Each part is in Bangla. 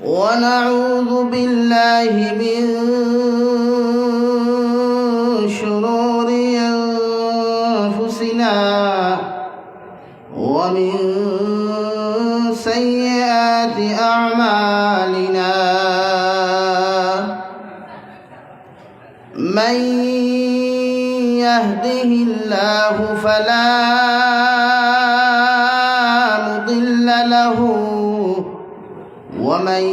ونعوذ بالله من شرور أنفسنا ومن سيئات أعمالنا من يهده الله فلا مضل له ومن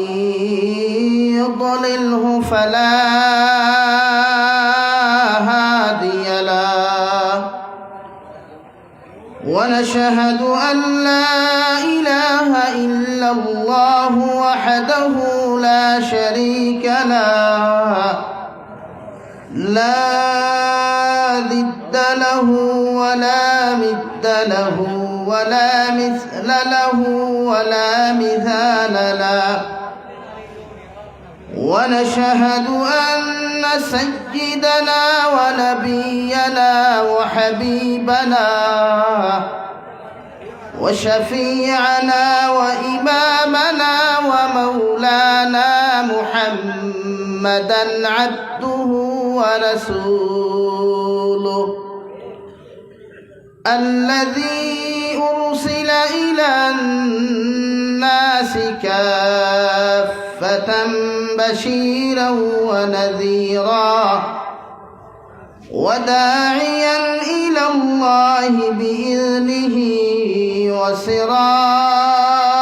يضلله فلا هادي له ونشهد أن لا إله إلا الله وحده لا شريك له لا ضد له ولا مثل له ولا مثل له ولا مثال له ونشهد أن سيدنا ونبينا وحبيبنا وشفيعنا وإمامنا ومولانا محمدا عبده ورسوله الذي أرسل إلى الناس كافة بشيرا ونذيرا وداعيا إلى الله بإذنه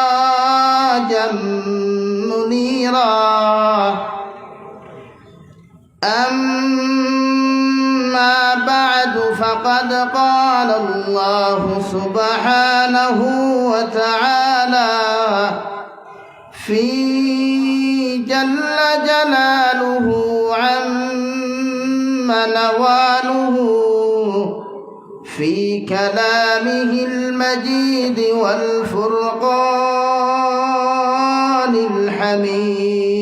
وسراجا منيرا أما بعد فقد قال الله سبحانه وتعالى في جل جلاله عم نواله في كلامه المجيد والفرقان الحميد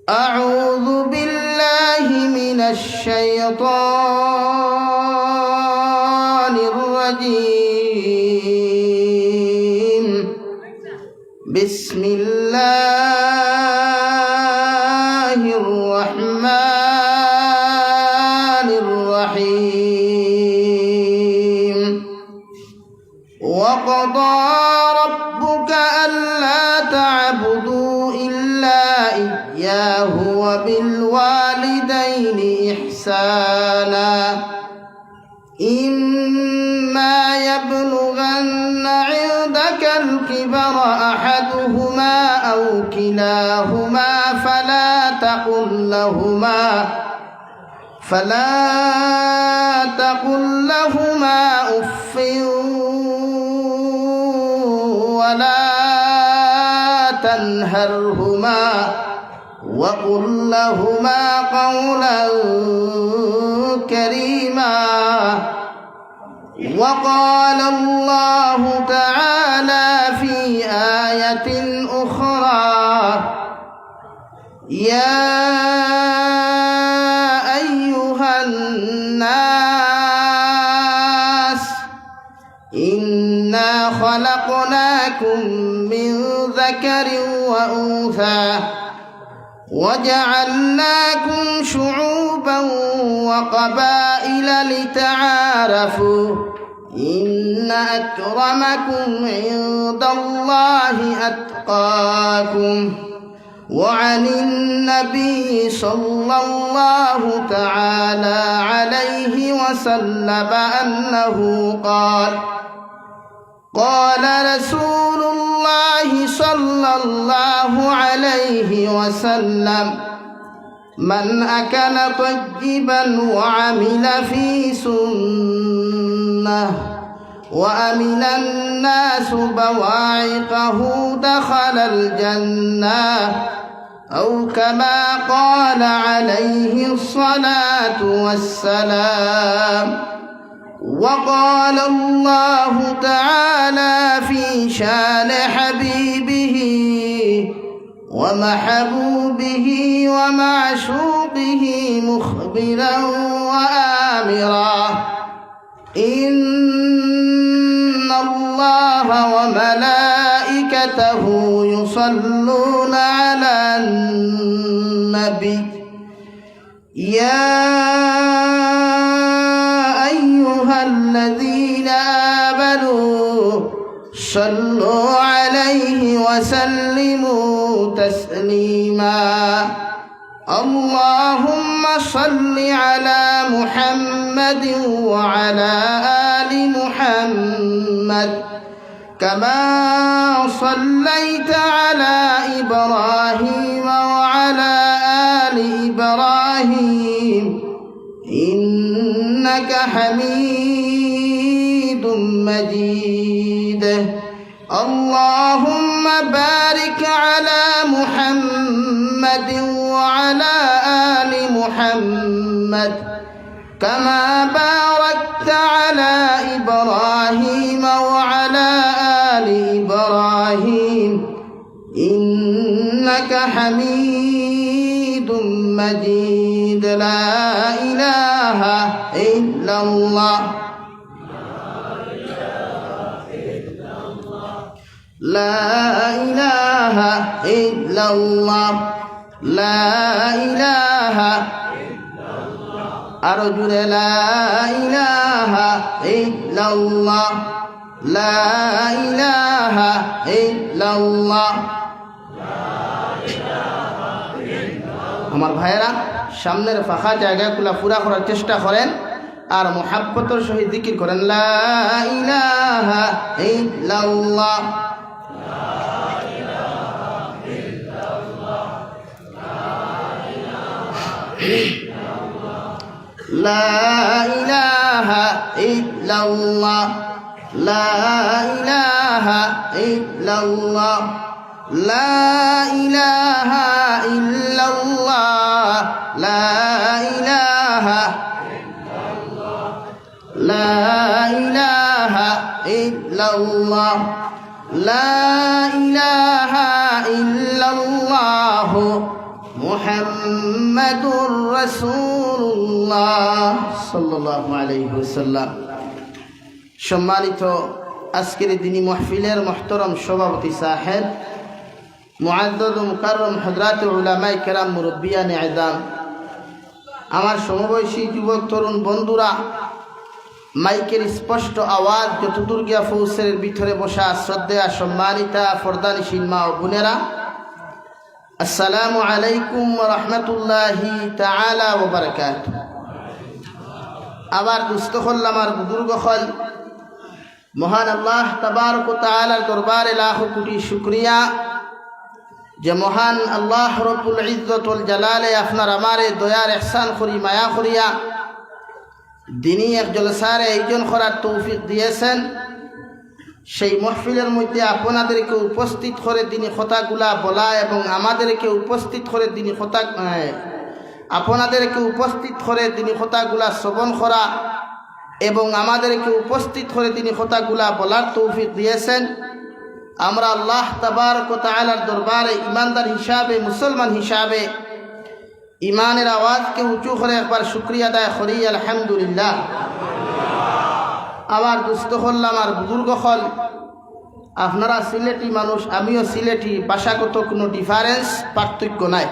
أعوذ بالله من الشيطان الرجيم بسم الله الرحمن الرحيم وقضى ربك ألا تعبدوا إلا إياه وبالوالدين إحسانا إما يبلغن عندك الكبر أحدهما أو كلاهما فلا تقل لهما أف ولا تنهرهما وقل لهما قولا كريما وقال الله تعالى في آية أخرى يا أيها الناس إنا خلقناكم من ذكر وأنثى وجعلناكم شعوبا وقبائل لتعارفوا إن أكرمكم عند الله أتقاكم وعن النبي صلى الله تعالى عليه وسلم أنه قال رسول الله صلى الله عليه وسلم من أكل طيبا وعمل في سنة وأمن الناس بواعقه دخل الجنة أو كما قال عليه الصلاة والسلام. وقال الله تعالى في شان حبيبه ومحبوبه ومعشوقه مخبرا وآمرا إن الله وملائكته وملائكته يصلون على النبي يا أيها الذين آمنوا صلوا عليه وسلموا تسليما اللهم صل على محمد وعلى آل محمد كما صليت على إبراهيم وعلى آل إبراهيم إنك حميد مجيد اللهم بارك على محمد وعلى آل محمد كما باركت على إبراهيم وعلى آل إبراهيم إنك حميد مجيد لا إله إلا الله لا إله إلا الله لا إله أرجو لا إله إلا الله لا إله إلا الله আমার ভাইরা সামনের ফাঁকা জায়গাগুলো পুরা করার চেষ্টা করেন আর মুহাব্বতের সহিত জিকির করেন লা ইলাহা ইল্লাল্লাহ لا إله إلا الله لا إله إلا الله لا إله إلا الله لا إله لا إله إلا الله لا إله إلا الله মুহাম্মাদুর রাসূলুল্লাহ সাল্লাল্লাহু আলাইহি ওয়াসাল্লাম। সম্মানিত আজকের দিনী মাহফিলের মুহতারাম সভাপতি সাহেব, মুআদ্দাদ ও মুকাররম হযরত উলামায়ে কেরাম, মুরব্বিয়ানে ইযাম, আমার সমবয়সী যুবক তরুণ বন্ধুরা, মাইকের স্পষ্ট আওয়াজ যতদূর গিয়া পৌঁছের ভিতরে বসা শ্রদ্ধেয়া সম্মানিতা ফরদানিশীল মা ও বোনেরা, আসসালামু আলাইকুম ওয়া রাহমাতুল্লাহি তাআলা ওয়া বারাকাতুহু। আবার দুস্থ হল আমার বুজুর্গ হল, মহান আল্লাহ তাবারক ওয়া তাআলার দরবারে লাখো কোটি শুকরিয়া যে মহান আল্লাহ রব্বুল ইজ্জত ওয়াল জালালে আপনার আমারে দয়ার ইহসান করি মায়া করিয়া দিনী এক জলসার আয়োজন করার তৌফিক দিয়েছেন। সেই মাহফিলের মধ্যে আপনাদেরকে উপস্থিত করে দিনী কথাগুলা বলা এবং আমাদেরকে উপস্থিত করে দিনী কথা আপনাদেরকে উপস্থিত করে দিনী কথাগুলা শ্রবণ করা এবং আমাদেরকে উপস্থিত করে দিনী কথাগুলা বলার তৌফিক দিয়েছেন। আমরা আল্লাহ তাবারক ওয়া তাআলার দরবারে ইমানদার হিসাবে, মুসলমান হিসাবে ইমানের আওয়াজকে উঁচু করে একবার শুকরিয়া আদায় করি আলহামদুলিল্লাহ। আবার দুস্থ হল্লাম আর বুজুর্গ হল, আপনারা সিলেটি মানুষ, আমিও সিলেটি, ভাষাগত কোনো ডিফারেন্স পার্থক্য নাই।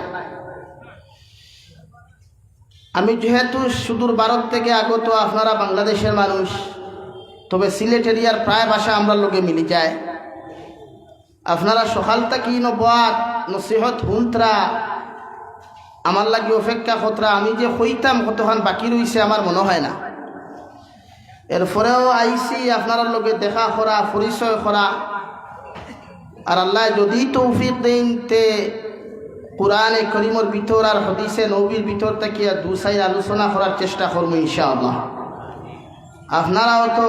আমি যেহেতু সুদূর ভারত থেকে আগত, আপনারা বাংলাদেশের মানুষ, তবে সিলেট এরিয়ার প্রায় ভাষা আমরা লোকে মিলি যায়। আপনারা সকাল থাকি নবাদ নসিহত হুন্তরা আমার লাগে অপেক্ষা কতরা, আমি যে হইতাম কতক্ষণ বাকি রয়েছে আমার মনে হয় না। এরপরেও আইসি আপনারা লোকে দেখা করা, পরিচয় করা, আর আল্লাহ যদি তৌফিক দেন তে কোরআনে করিমর ভিতর আর হাদিসে নবীর ভিতর থেকে দুসাই আলোচনা করার চেষ্টা করবো ইনশাআল্লাহ। আপনারাও তো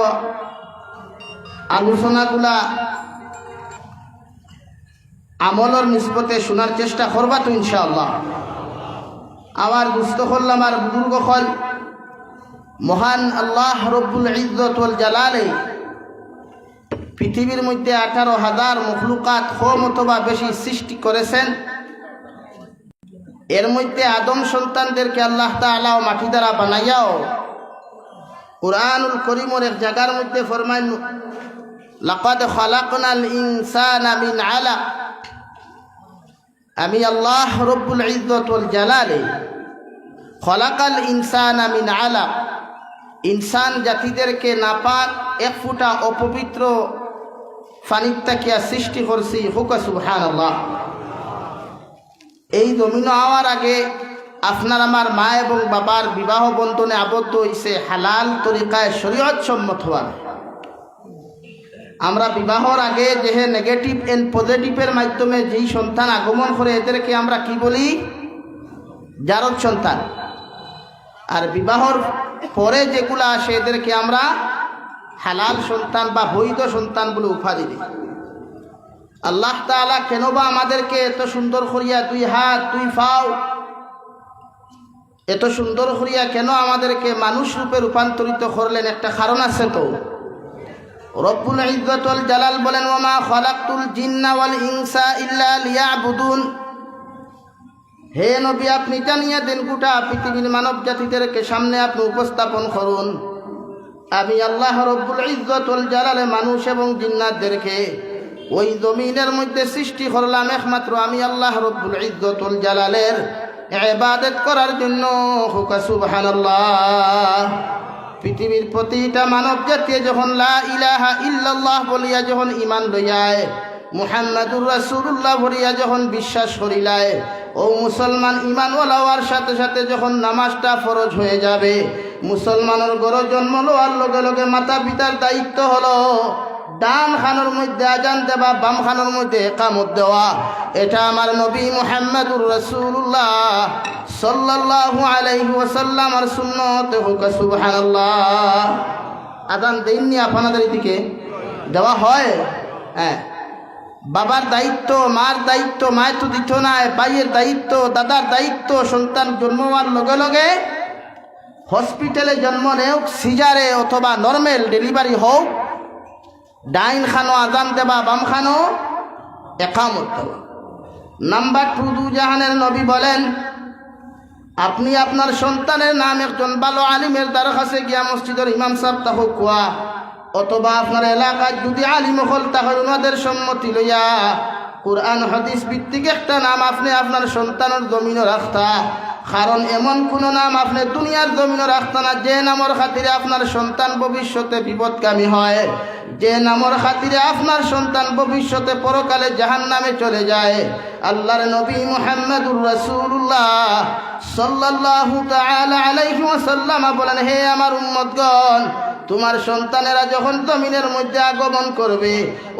আলোচনাগুলা আমলের নিসবতে শোনার চেষ্টা করবা তো ইনশাআল্লাহ। আবার দুস্থ করলাম আর বুজুর্গ হল, মহান আল্লাহ রব্বুল ইজ্জত ওয়াল জালালে পৃথিবীর মধ্যে 18,000 মখলুকাত কম অথবা বেশি সৃষ্টি করেছেন। এর মধ্যে আদম সন্তানদেরকে আল্লাহ তাআলা মাটি দ্বারা বানাইয়াও কুরআনুল করিমের এক জায়গার মধ্যে ফরমায় লাকাদ খালাকনাল ইনসানা মিন আলাক, আমি আল্লাহ রব্বুল ইজ্জত ওয়াল জালালে খলাকাল ইনসানা মিন আলাক, ইনসান জাতিদেরকে নাপাক এক ফুটা অপবিত্র ফানির তাকিয়া সৃষ্টি করছি। হুকা সুবহানাল্লাহ। এই জমিন হওয়ার আগে আপনার আমার মা এবং বাবার বিবাহ বন্ধনে আবদ্ধ হইছে হালাল তরিকায় শরীয়ত সম্মত হওয়ার। আমরা বিবাহর আগে যে নেগেটিভ এন্ড পজিটিভের মাধ্যমে যেই সন্তান আগমন করে এদেরকে আমরা কি বলি? জারদ সন্তান। আর বিবাহর পরে যেগুলো আসে এদেরকে আমরা হালাল সন্তান বা বৈধ সন্তান বলে উপাধি দিই। আল্লাহ তাআলা কেন বা আমাদেরকে এত সুন্দর করিয়া দুই হাত দুই পাও এত সুন্দর করিয়া কেন আমাদেরকে মানুষ রূপে রূপান্তরিত করলেন? একটা কারণ আছে তো। রব্বুল ইজ্জত ওয়াল জালাল বলেন, ওয়া মা খালাকতুল জিন্না ওয়াল ইনসা ইল্লা লিয়াবুদুন। হে নবী, আপনি জানিয়ে দেন গোটা পৃথিবীর মানব জাতিদেরকে সামনে আপনি উপস্থাপন করুন, আমি আল্লাহ রব্বুল ইজ্জত ওয়াল জালালে মানুষ এবং জিন্নাতদেরকে ওই জমিনের মধ্যে সৃষ্টি করলাম একমাত্র আমি আল্লাহ রব্বুল ইজ্জত ওয়াল জালালের ইবাদত করার জন্য। হুকা সুবহানাল্লাহ। পৃথিবীর প্রতিটা মানব জাতি যখন লা ইলাহা ইল্লাল্লাহ বলিয়া যখন ঈমান লইয়ায়, মুহাম্মাদুর রাসূলুল্লাহ বলিয়া যখন বিশ্বাস করিলায়, ও মুসলমান ঈমানওয়ালা হওয়ার সাথে সাথে যখন নামাজটা ফরজ হয়ে যাবে, মুসলমানের ঘরে জন্ম লওয়ার লগে লগে মাতা পিতার দায়িত্ব হলো ডান খানোর মধ্যে আজান দেওয়া, বাম খানোর মধ্যে ইকামত দেওয়া। এটা আমার নবী মুহাম্মাদুর রাসূলুল্লাহ সাল্লাল্লাহু আলাইহি ওয়াসাল্লাম আর সুন্নত। হুকা সুবহানাল্লাহ। আজান দেননি আপনাদের এদিকে? দেওয়া হয়। হ্যাঁ, বাবার দায়িত্ব, মার দায়িত্ব, মায় তো দিত না, ভাইয়ের দায়িত্ব, দাদার দায়িত্ব। সন্তান জন্ম হওয়ার লগে লগে হসপিটালে জন্ম নেওক, সিজারে অথবা নর্মাল ডেলিভারি হোক, ডাইন খানো আজান দেবা, বাম খানো ইকামত দেওয়া। নাম্বার 2, দুজাহানের নবী বলেন, আপনি আপনার সন্তানের নাম একজন ভালো আলিমের দ্বারা কাছে গিয়া মসজিদের ইমাম সাহেব তাহ কোয়া, অথবা আপনার এলাকায় যদি আলিম হল তাহলে ওনাদের সম্মতি লইয়া কোরআন হাদিস ভিত্তিক একটা নাম আপনি আপনার সন্তানের জমিনে রাখতা। কারণ এমন কোনো নাম আপনি দুনিয়ার জমিনে রাখতা না যে নামের খাতিরে আপনার সন্তান ভবিষ্যতে বিপদগামী হয়, যে নামের খাতিরে আপনার সন্তান ভবিষ্যতে পরকালে জাহান্নামে চলে যায়। আল্লাহর নবী মুহাম্মাদুর রাসূলুল্লাহ সাল্লাল্লাহু তাআলা আলাইহি ওয়াসাল্লাম বলেন, হে আমার উম্মতগণ, তোমার সন্তানেরা যখন জমিনের মধ্যে আগমন করবে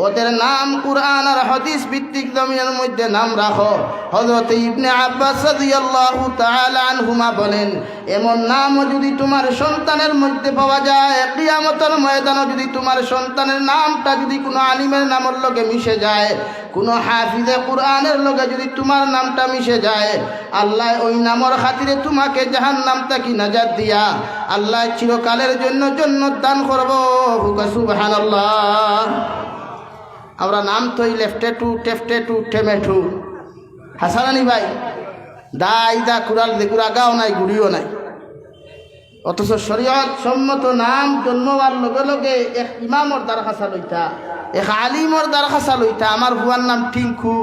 ওদের নাম কুরআন আর হাদিস ভিত্তিক জমিনের মধ্যে নাম রাখো। হযরত ইবনে আব্বাস রাদিয়াল্লাহু তাআলা আনহুমা বলেন, এমন নামও যদি তোমার সন্তানের মধ্যে পাওয়া যায়, কিয়ামতের ময়দানে যদি তোমার সন্তানের নামটা যদি কোনো আলিমের নামের লগে মিশে যায়, কোনো হাফিজে কুরআনের লগে যদি তোমার নামটা মিশে যায়, আল্লাহ ওই নামের খাতিরে তোমাকে জাহান্নাম থেকে নাজাত দিয়া আল্লাহ চিরকালের জন্য জান্নাত দান করব। হুকা সুবহানাল্লাহ। আমরা নাম তৈ লেফটে টু টেফটে টু টেমেটু হাসানানি ভাই, দাই দা কুড়াল দেখুরা গাও নাই, গুড়িও নাই। অথচ শরীয়ত সম্মত নাম জন্মবার লগে লগে এক ইমামর দরখাস্ত লইতা, এক আলিমর দরখাস্ত লইতা। আমার বুয়ার নাম টিঙ্কু,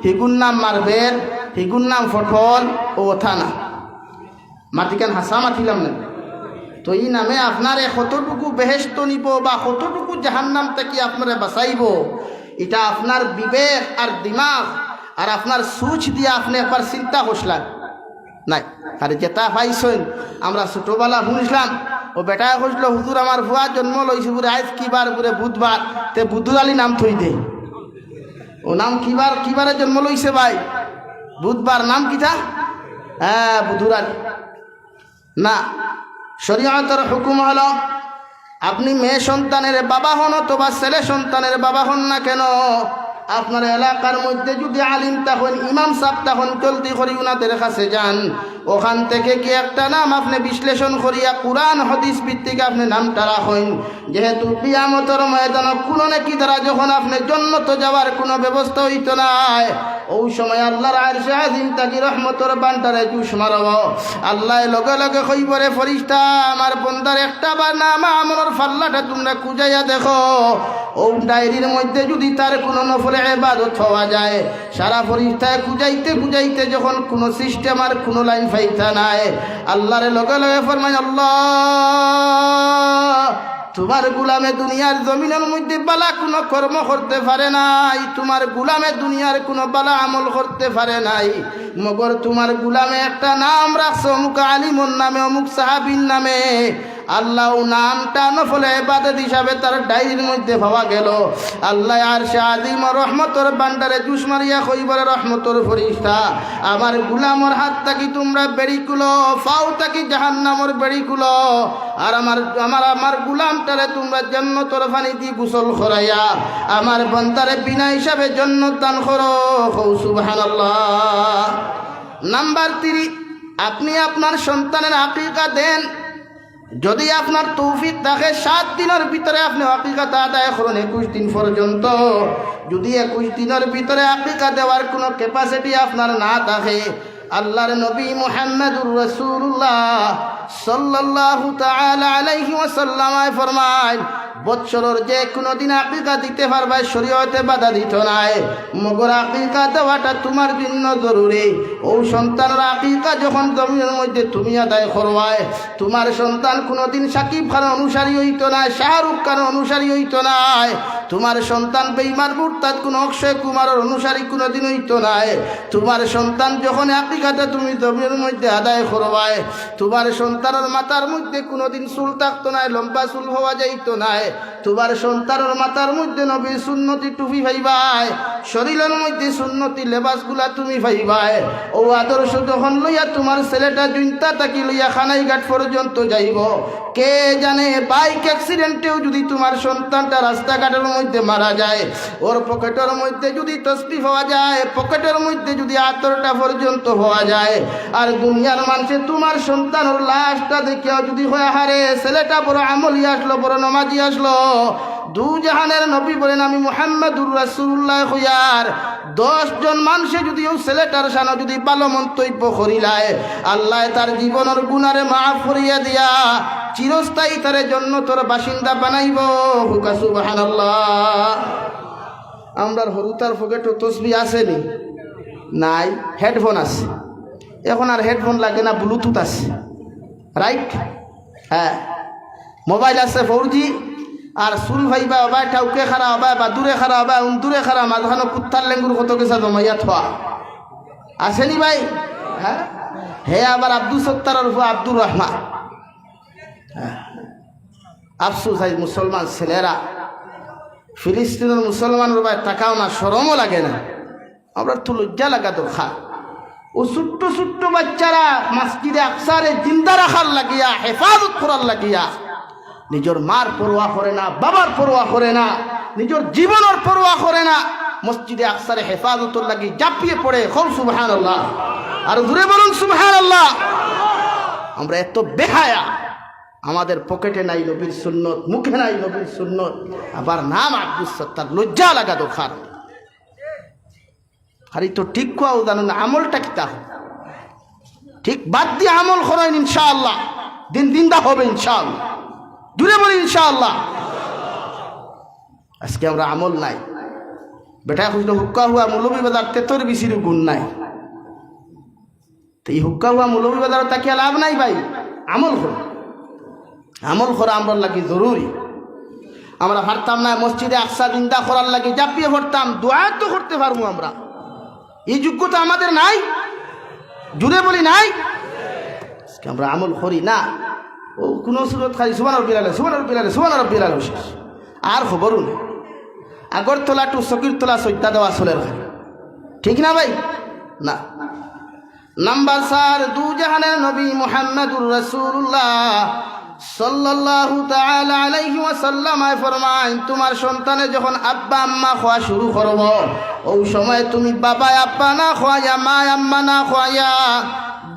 হিগুর নাম মারবের, হিগুর নাম ফটল, ও ওঠা না মাটিকান হাসা মাতিলাম না। তো এই নামে আপনার কতটুকু বেহেশত নিব বা কতটুকু জাহান্নাম থেকে আপনারা বাঁচাইব, এটা আপনার বিবেক আর দিমাগ আর আপনার সুচ দিয়ে আপনি একবার চিন্তা করছিলেন নাই? আর যেটা পাইছেন আমরা ছোটবেলা শুনছিলাম, ও বেটায় খুঁজলো, হুজুর আমার ভুয়া জন্ম লইছে পুরে আজ কিবার পুরে বুধবার, তে বুধুর আলী নাম থই দে। ও নাম কিবারে জন্ম লইছে ভাই? বুধবার। নাম কিটা? হ্যাঁ, বুধুর আলী না। শরীয়তের হুকুম হলো, আপনি মেয়ে সন্তানের বাবা হন অথবা ছেলে সন্তানের বাবা হন না কেন, আপনার এলাকার মধ্যে যদি আলিম তখন ইমাম সাহেব তখন চলতি করি উনাদের কাছে যান, ওখান থেকে কি একটা নাম আপনি বিশ্লেষণ করিয়া কুরআন হাদিস ভিত্তিক আপনি নামটা রাখেন। যেহেতু কিয়ামতের ময়দানে কোনো নাকি দ্বারা যখন আপনি জান্নাতে যাওয়ার কোনো ব্যবস্থা হইতো না, ওই সময় আল্লাহর আরশে আজিম তাকি রহমতের বান্দারে জুস মারব। আল্লাহ লগে লগে কইবরে, ফেরেশতা আমার বন্দার একটা বার নাম আমনের ফাল্লাটা তোমরা খুঁজাইয়া দেখো, ও ডায়েরির মধ্যে যদি তার কোনো নফল ইবাদত হওয়া যায়, সারা ফরিস্তায় খুঁজাইতে খুঁজাইতে যখন কোনো সিস্টেম আর কোনো লাইন পাইতা নাই, আল্লাহরে লগে লগে ফরমায়, আল্লাহ তোমার গুলামে দুনিয়ার জমিনের মধ্যে বালা কোনো কর্ম করতে পারে নাই, তোমার গুলামে দুনিয়ার কোনো বালা আমল করতে পারে নাই, মগর তোমার গুলামে একটা নাম রাখছে অমুক আলিমর নামে, অমুক সাহাবীর নামে। আল্লাহ নামটা নফল ইবাদত হিসাবে তার ডায়েরির মধ্যে পাওয়া গেল। আল্লাহ আরশে আজিম রহমতর বান্ডারে জুস মারিয়া কইবরে, রহমতর ফরিস্তা আমার গুলামর হাত থাকি তোমরা বেড়ি কুলো, ফাও থাকি জাহান্নামর বেড়ি কুলো, আর আমার গুলামটারে তোমরা জান্নাতের পানি দিয়ে গোসল করাইয়া আমার বান্দারে বিনা হিসাবে জান্নাত দান করো। সুবহানাল্লাহ। নাম্বার 3, আপনি আপনার সন্তানের আকিকা দেন। যদি আপনার তৌফিক থাকে 7 দিনের ভিতরে আপনি আকিকাটা আদায় করুন, 21 দিন পর্যন্ত। যদি 21 দিনের ভিতরে আকিকা দেওয়ার কোনো ক্যাপাসিটি আপনার না থাকে, আল্লাহর নবী মুহাম্মদুর রাসূলুল্লাহ সাল্লাল্লাহু তাআলা আলাইহি ওয়াসাল্লাম ফরমায়, বৎসরের যে কোনো দিন আকিকা দিতে পারবে, শরীয়তে বাধা দিত নাই, মগর আকিকা দেওয়াটা তোমার জন্য জরুরি। ও সন্তানের আকিকা যখন জমিনের মধ্যে তুমি আদায় করবায়, তোমার সন্তান কোনোদিন সাকিব খানের অনুসারী হইত না, শাহরুখ খানের অনুসারী হইত না, তোমার সন্তান বেঈমান মুরতাদ কোনো অক্ষয় কুমারের অনুসারী কোনোদিন হইত না। তোমার সন্তান যখন আকিকাটা তুমি জমিনের মধ্যে আদায় করবায়, তোমার সন্তানের মাথার মধ্যে কোনোদিন চুল থাকতো না, লম্বা চুল হওয়া যাইত না। তোমার সন্তানের মাথার মধ্যে নবীর সুন্নতি টুপি পাইবাই, শরীরের মধ্যে সুন্নতি লেবাসগুলা তুমি পাইবাই। ও আদর্শ যখন লইয়া তোমার ছেলেটা জুনতা তাকি লইয়া খানাইঘাট পর্যন্ত যাইব, কে জানে বাইক অ্যাক্সিডেন্টেও যদি তোমার সন্তানটা রাস্তাঘাটের মধ্যে মারা যায়, ওর পকেটের মধ্যে যদি তসবিহ পাওয়া যায়, পকেটের মধ্যে যদি আতরটা পর্যন্ত পাওয়া যায়, আর দুনিয়ার মানুষে তোমার সন্তানের লাশটা দেখিয়া যদি হয় হারে ছেলেটা বড় আমলি আসলো, বড় নমাজি আসলো, দু জাহানের নবী বলেন আমি মুহাম্মদুর রাসূলুল্লাহ হইয়ার 10 জন মানুষে যদি ও ছেলেটার সানো যদি ভালো মন্তব্য করিলায়, আল্লাহ তার জীবনের গুনারে মাফ করিয়া দিয়া চিরস্থায়ী তারে জান্নাতের বাসিন্দা বানাইব। হুকা সুবহানাল্লাহ। আমরার হরুতার পকেটে তসবিহ আসেনি? নাই। হেডফোন আছে, এখন আর হেডফোন লাগে না, ব্লুটুথ আছে, রাইট? হ্যাঁ, মোবাইল আছে 4G, আর চুল ভাইবা হবা, টাউকে খারা হবা, বা দূরে খারা হবা, দূরে খারা মাঝখানে কুত্তার লেঙ্গুর কত কিছু জমাইয়া থোয়া আসেনি ভাই? হ্যাঁ, হে আবার আব্দুল সত্তারের উপর আব্দুর রহমান। আফসোস আজ মুসলমান ছেলেরা ফিলিস্তিনের মুসলমানের ভাই তাকাও না, শরমও লাগে না, আমরা তো লজ্জা লাগা দরকার। ও ছোট্ট ছোট্ট বাচ্চারা মসজিদে আকসারে জিন্দা রাখার লাগিয়া, হেফাজত করার লাগিয়া নিজের মার পরোয়া করে না, বাবার পরোয়া করে না, নিজের জীবনের পরোয়া করে না, মসজিদে আকসারে হেফাজতর লাগি জাপিয়ে পড়ে। খুব সুবহানাল্লাহ, আর দূরে বলুন সুবহানাল্লাহ। আমরা এত বেহায়া, আমাদের পকেটে নাই নবীর সুন্নত, মুখে নাই নবীর সুন্নত, আবার নাম আব্দুল সত্তার। লজ্জা লাগা দরকার। আরে তো ঠিক কোয়াও জানো না, আমলটা কি তা ঠিক বাদ দিয়ে আমল করেন, ইনশাআল্লাহ দিন দিন দা হবে ইনশাআল্লাহ। দূরে বলি ইনশাআল্লাহ। আজকে আমরা আমল নাই, বেটা খুঁজলো হুক্কা হুয়া মৌলবী বাজার তেতর বেশির গুণ নাই, তো এই হুক্কা হুয়া মৌলবী বাজার তাকিয়া লাভ নাই ভাই। আমল করো, আমল করা আমরা লাগি জরুরি। আমরা পারতাম না মসজিদে আকসা জিন্দা করার লাগি জাপিয়ে পড়তাম, দোয়া তো করতে পারবো আমরা, এই যোগ্যতা আমাদের নাই। জুড়ে বলি নাই। আমরা আমল করি না, ও কোনো সুরত খালি সুবহান রাব্বিল আলা, সুবহান রাব্বিল আলা, সুবহান রাব্বিল আলা শেষ, আর খবরও নেই। আগরতলা টু সকিরতলা সৈত্যা দেওয়া চলে, ঠিক না ভাই? না। নাম্বার 4, দু জাহানের নবী মুহাম্মদুর রাসূলুল্লাহ সাল্লাল্লাহু তাআলা আলাইহি ওয়াসাল্লাম ফরমায়, তোমার সন্তানে যখন আব্বা আম্মা খাওয়া শুরু করব, ওই সময় তুমি বাবা আব্বা না খাওয়াইয়া, মা আম্মা না খাওয়াইয়া,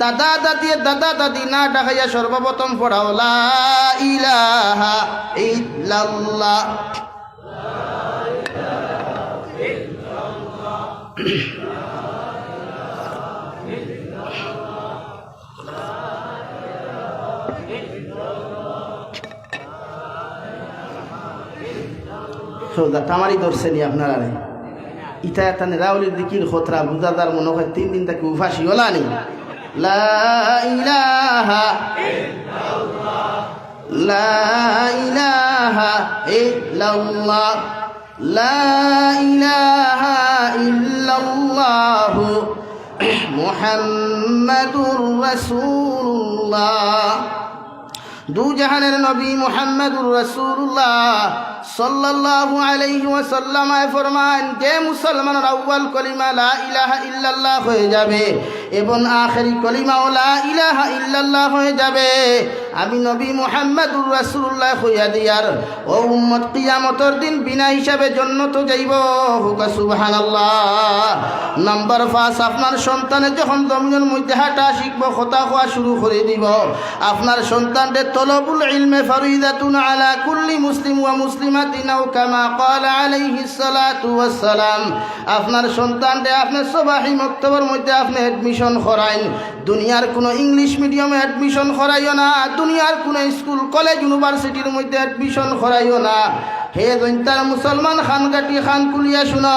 দাদা দাদি দাদা দাদি না ডাকাইয়া সর্বপ্রথম পড়াও লা ইলাহা ইল্লাল্লাহ। সৌদা তামারি ধরছে নি আপনারা রে ইটা একটা রাউলির দিকির খতরা বুঝাদার মনে হয় 3 দিন তাকে উফাসি হলা নি লা ইলাহা ইল্লাল্লাহ লা ইলাহা ইল্লাল্লাহ লা ইলাহা ইল্লাল্লাহ মুহাম্মাদুর রাসূলুল্লাহ দু জাহানের নবী মুহাম্মদুর রাসূলুল্লাহ সাল্লাল্লাহু আলাইহি ওয়াসাল্লাম ফরমান যে মুসলমানের আউয়াল কলিমা লা ইলাহা ইল্লাল্লাহ হয়ে যাবে এবং আখেরি কলিমা লা ইলাহা ইল্লাল্লাহ হয়ে যাবে আমি নবী মুহাম্মদুর রাসূলুল্লাহ হইয়া দিয়ার ও উম্মত কিয়ামতের দিন বিনা হিসাবে জান্নাত যাইব হুক সুবহানাল্লাহ নাম্বার 5 আপনার সন্তানের যখন জমিনের মধ্যে হাঁটা শিখব কথা কোয়া শুরু করে দিব আপনার সন্তানদের তলবুল ইলমে ফরিদাতুন আলা কুল্লি মুসলিম ওয়া মুসলিমাতিন আও কামা ক্বালা আলাইহিস সালাতু ওয়াস সালাম আপনার সন্তানদের আপনি সুবহি মক্তবের মধ্যে আপনি অ্যাডমিশন করাইন দুনিয়ার কোনো ইংলিশ মিডিয়ামে অ্যাডমিশন করাইও না দুনিয়ার কোনো স্কুল কলেজ ইউনিভার্সিটির মধ্যে অ্যাডমিশন করাইও না হে জৈন্তার মুসলমান খানগাটি খান কুলিয়া শুনো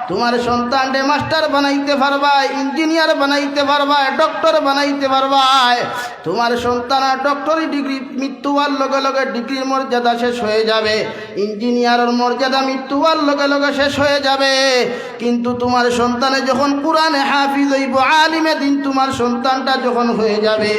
তোমার সন্তানকে মাস্টার বানাইতে পারবা ইঞ্জিনিয়ার বানাইতে পারবা ডক্টর বানাইতে পারবা তোমার সন্তান ডক্টরি ডিগ্রি মৃত্যু হওয়ার লগে লগে ডিগ্রির মর্যাদা শেষ হয়ে যাবে ইঞ্জিনিয়ারের মর্যাদা মৃত্যু হওয়ার লগে লগে শেষ হয়ে যাবে কিন্তু তোমার সন্তানে যখন কোরআনে হাফিজ হইব আলিমে দিন তোমার সন্তানটা যখন হয়ে যাবে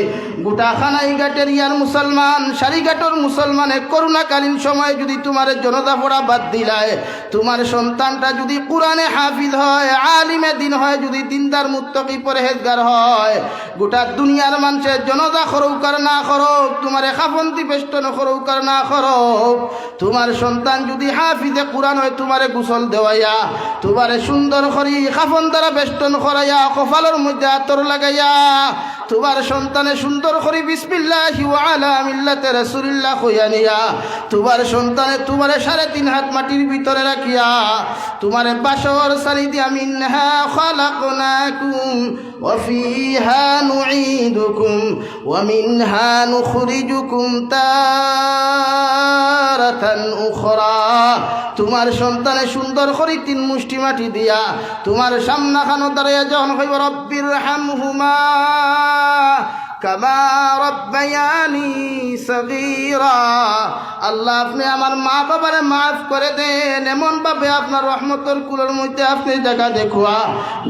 গোটা খানাই ঘাটের ইয়ার মুসলমান সারিঘাটর মুসলমানে করোনাকালীন সময়ে যদি তোমার জনতা পড়া বাদ দিলায় তোমার সন্তানটা যদি কোরআনে হাফিজ হয় আলিমে দিন হয় যদি দিনদার মুত্তাকি পরহেজগার হয় গোটা দুনিয়ার মানুষের জনতা করুক আর না করুক তোমার খাফন্তি বেষ্টন করুক আর না করুক তোমার সন্তান যদি হাফিজে কোরআন হয় তোমারে গোসল দেওয়াইয়া তোমারে সুন্দর করি খাফন দ্বারা বেষ্টন করাইয়া কপালের মধ্যে আতর লাগাইয়া তোমার সন্তানে সুন্দর করে বিসমিল্লাহি ওয়া আলা মিল্লাতি রাসূলিল্লাহ কইয়া নিয়া তোমার সন্তানে তোমারে 3.5 হাত মাটির ভিতরে রাখিয়া তোমারে বাসর সারি দিয়া মিনহা খালাকনাকুম ওয়া ফিহা নুঈদুকুম ওয়া মিনহা নুখরিজুকুম তারাতান উখরা তোমার সন্তানে সুন্দর করে 3 মুষ্টি মাটি দিয়া তোমার সামনা খানো দাঁড়াইয়া যখন হইব রব্বির হামহুমা কামা রব্বায়ানি সগীরা আল্লাহ আপনি আমার মা বাবারে মাফ করে দেন এমন ভাবে আপনার রহমতের কুলের মধ্যে আপনি জায়গা দেখুয়া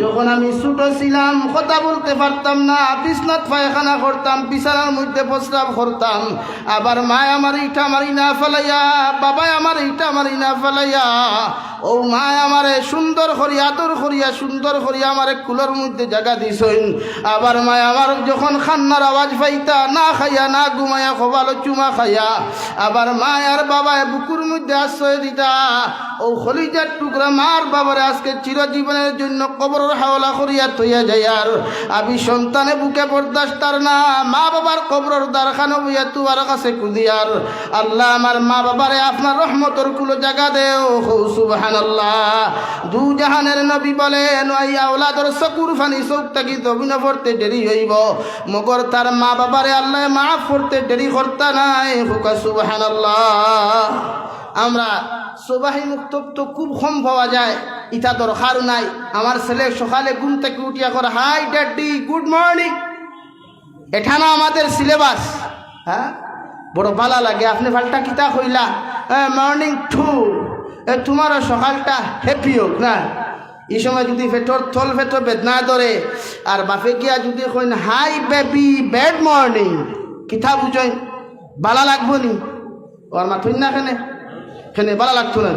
যখন আমি ছোট ছিলাম কথা বলতে পারতাম না বিছনাত পায়খানা করতাম বিছানার মধ্যে প্রস্রাব করতাম আবার মা আমার ইটা মারি না ফেলাইয়া বাবা আমার ইটা মারি না ফেলাইয়া ও মা আমারে সুন্দর করিয়া আদর করিয়া সুন্দর করিয়া আমারে কুলের মধ্যে জায়গা দিছেন আবার মা আমার যখন খান্নার আওয়াজ পাইতা না খাইয়া না ঘুমাইয়া খোবালো চুমা খাইয়া আবার মা আর বাবা বুকুর মধ্যে আশ্রয় দিতা ও খলিজার টুকরা মার বাবারে আজকে চিরজীবনের জন্য কবরের হাওলা করিয়া তৈয়া যায় আর আমি সন্তানে বুকে বরদাস্তার না মা বাবার কবরের দ্বারখানো বইয়া তোমার কাছে কুদিয়ার আল্লাহ আমার মা বাবারে আপনার রহমতের কুলো জায়গা দেও সুবহানাল্লাহ দু জাহানের নবী বলেন ওই আওলাদর চকুর ফানি চোখ থাকি দবিন পড়তে দেরি হইব মগর তার মা বাবারে আল্লাহ মাফ করতে দেরি করতা নাই হুকা সুবহানাল্লাহ আমরা সুবাহি মুক্তব তো খুব কম পাওয়া যায় ইটা দরকার নাই আমার ছেলে সকালে ঘুম থেকে উঠিয়া করে হাই ড্যাডি গুড মর্নিং এটা না আমাদের সিলেবাস হ্যাঁ বড় ভালো লাগে আপনি পাল্টা কিতা কইলা মর্নিং টু তোমারও সকালটা হ্যাপি হোক না এই সময় যদি পেটর থল পেটর বেদনা ধরে আর বাপে গিয়া যদি coin hi baby bad morning কিতা বুঝেন ভালো লাগবো নি ওর মাথুন না খেনে ভালো লাগতো না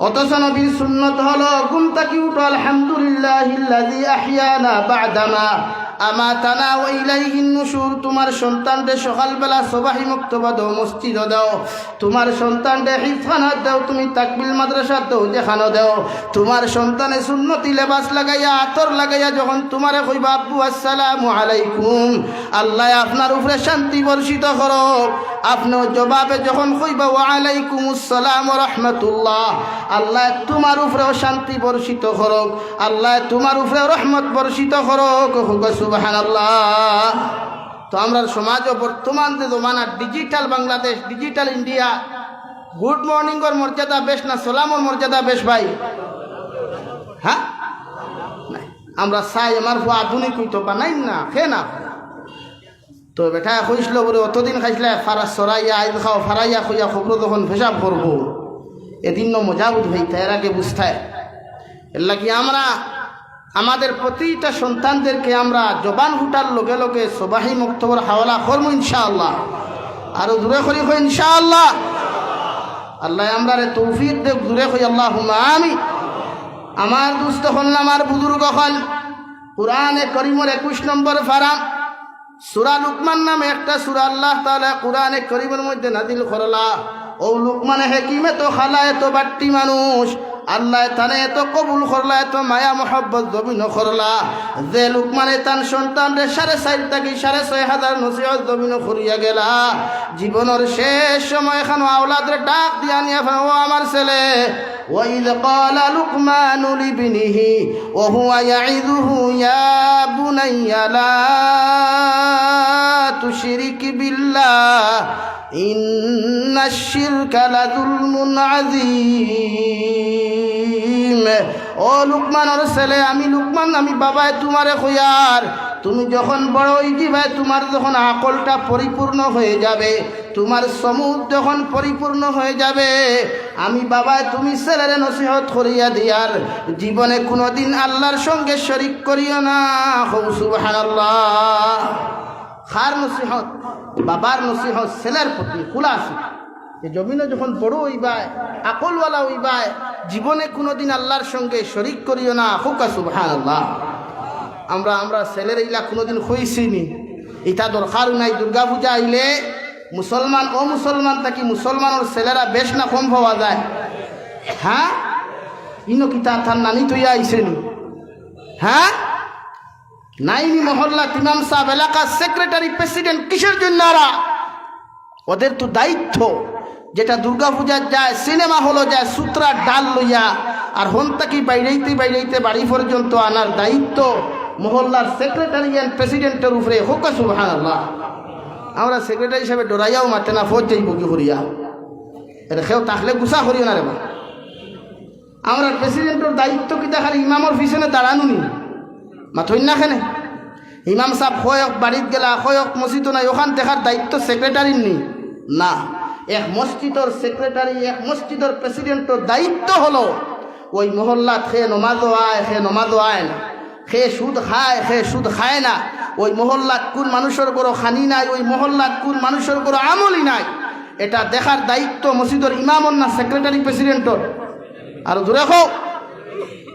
অথচ নবীর সুন্নত হলো ঘুম থেকে উঠো আলহামদুলিল্লাহিল্লাযী আহইয়ানা বা'দামা আমাতানা ওয়া ইলাইহিন নুশুর তোমার সন্তানকে সকালবেলা সুবহি মুক্তবা দাও মসজিদ দাও তোমার সন্তানকে হিফখানা দাও তুমি তাকবিল মাদ্রাসা দাও যেখানে দাও তোমার সন্তানে সুন্নতি লেবাস লাগাইয়া আতর লাগাইয়া যখন তোমারে কইবা আব্বু আসসালামু আলাইকুম আল্লাহ আপনার উপরে শান্তি বর্ষিত করুক আপনি জবাবে যখন কইবা ওয়া আলাইকুমুস সালাম ওয়া রাহমাতুল্লাহ আল্লাহ তোমার উপরেও শান্তি বর্ষিত করুক আল্লাহ তোমার উপরে রহমত বর্ষিত করুক সুবহানাল্লাহ তো আমরা সমাজ বর্তমান যে জমানা digital Bangladesh digital India good মর্নিংর মর্যাদা বেশ না সালামর মর্যাদা বেশ ভাই? হ্যাঁ, আমরা চাই আমার ভুয়া আধুনিক হইতো বা নাই না খে না তো বেটা কইসল বলে অতদিন খাইছিলে ফারা সরাইয়া আইল খাও ফারাইয়া খুঁয়া খবর তখন পেশাব করবো এদিন মজা বুঝ হইতে এর আগে বুঝতায় এর লাগি আমরা আমাদের প্রতিটা সন্তানদেরকে আমরা জবান ফুটার লগে লগে সবাহি মুক্তবর হাওলা করবো ইনশাআল্লাহ, আরো দূরে করি হই ইনশাআল্লাহ। আল্লাহ আমরা রে তৌফিক দেব দূরে হই আল্লাহুম্মা আমিন। আমার দুস্থ হল আমার বুজুর্গ হল কুরআনে করিমের 21 নম্বর পারা সূরা লুকমান নামে একটা সূরা আল্লাহ তাআলা কুরআনে করিমের মধ্যে নাযিল করলা। ও লুকমান হাকিমে তো খালায় তো বাট্টি মানুষ আল্লাহ তানে এত কবুল করলা, এত মায়া মহব্বত জমিন করলা যে লুকমানে তান সন্তান রে 4.5 থেকে 6,500 নসিহত জমিন করিয়া গেলা। জীবনের শেষ সময় এখন আওলাদ রে ডাক দিয়া নিয়া ও আমার ছেলে وَإِذْ قَالَ لُقْمَانُ لِابْنِهِ وَهُوَ يَعِظُهُ يَا بُنَيَّ لَا تُشْرِكْ بِاللَّهِ إِنَّ الشِّرْكَ لَظُلْمٌ عَظِيمٌ। ও লুকমানের ছেলে, আমি লুকমান, আমি বাবায় তোমারে কইয়ার তুমি যখন বড় হইবে, তোমার যখন আকলটা পরিপূর্ণ হয়ে যাবে, তোমার সমুদ যখন পরিপূর্ণ হয়ে যাবে, আমি বাবায় তুমি ছেলেরে নসিহত করিয়া দিয়ার জীবনে কোনোদিন আল্লাহর সঙ্গে শরিক করিও না। সুবহানাল্লাহ। খার নসিহত, বাবার নসিহত ছেলের প্রতি খোলা আছে যে জমিনে যখন বড় হইবায় আকলওয়ালা হইবায় জীবনে কোনোদিন আল্লাহর সঙ্গে শরিক করিও না। হুকা সুবহানাল্লাহ। আমরা ছেলের ইলা কোনোদিন হইছিনি, এটা দরকার নাই। দুর্গা পূজা আইলে মুসলমান ও মুসলমান থাকি মুসলমানের ছেলেরা বেশ না কম পাওয়া যায়। হ্যাঁ, ইনো কিতা তার নানি তৈয়া আইসেনি? হ্যাঁ, নাইনি মহল্লা ইমাম সাহেব এলাকার সেক্রেটারি প্রেসিডেন্ট কিসের জন্য? ওদের তো দায়িত্ব যেটা দুর্গা পূজার যায় সিনেমা হলো যায় সূত্রা ডাল লইয়া আর হন তাকি বাইরেইতে বাইরেইতে বাড়ি পর্যন্ত আনার দায়িত্ব মহল্লার সেক্রেটারি এন্ড প্রেসিডেন্টের উপরে। হোক সুবহানাল্লাহ। আমরা সেক্রেটারি হিসাবে ডরাইয়াও মাতে না, ফোজ যাইব কি করিয়া এটা খেয়েও তাহলে গুছা করিও না রে বা। আমরা প্রেসিডেন্টের দায়িত্ব কিতা খালি ইমামর পিছনে দাঁড়ানো নি মাথই না খেনে ইমাম সাহেব হয়ক বাড়িত গেলা হয়ক মসজিদ নাই ওখান দেখার দায়িত্ব সেক্রেটারির নি না। এক মসজিদের সেক্রেটারি এক মসজিদের প্রেসিডেন্টের দায়িত্ব হলো ওই মহল্লাত খে নমাজও আয় খে নমাজও আয় না, খে সুদ খায় খে সুদ খায় না, ওই মহল্লাত কোন মানুষের কোনো খানি নাই, ওই মহল্লাত কোন মানুষের কোনো আমলই নাই, এটা দেখার দায়িত্ব মসজিদের ইমামর না সেক্রেটারি প্রেসিডেন্টর। আর দূরে হোক